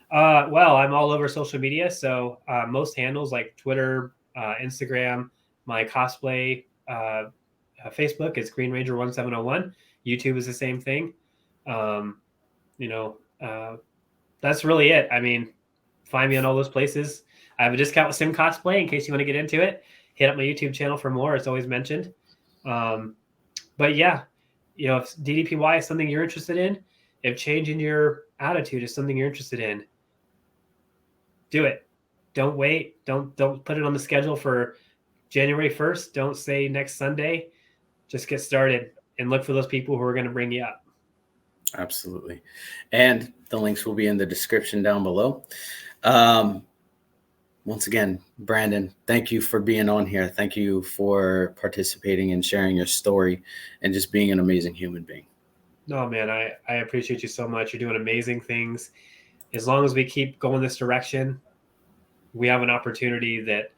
Well, I'm all over social media. So most handles like Twitter, Instagram, my cosplay, Facebook is Green Ranger 1701. YouTube is the same thing. That's really it. I mean, find me on all those places. I have a discount with Sim Cosplay in case you want to get into it. Hit up my YouTube channel for more. It's always mentioned. But yeah, if DDPY is something you're interested in, if changing your attitude is something you're interested in, do it. Don't wait. Don't put it on the schedule for January 1st. Don't say next Sunday. Just get started and look for those people who are going to bring you up. Absolutely. And the links will be in the description down below. Once again, Brandon, thank you for being on here. Thank you for participating and sharing your story and just being an amazing human being. No, man, I appreciate you so much. You're doing amazing things. As long as we keep going this direction, we have an opportunity that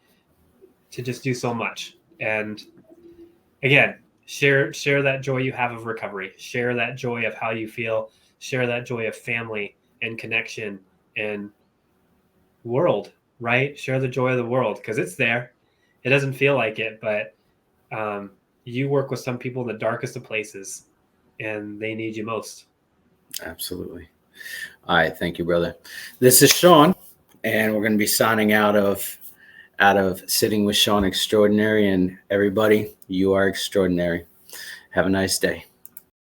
to just do so much. And again, share that joy you have of recovery, share that joy of how you feel, share that joy of family and connection and world, right? Share the joy of the world, because it's there. It doesn't feel like it, but you work with some people in the darkest of places and they need you most. Absolutely. All right. Thank you, brother. This is Sean, and we're going to be signing out of Sitting with Sean Extraordinary. And everybody, you are extraordinary. Have a nice day.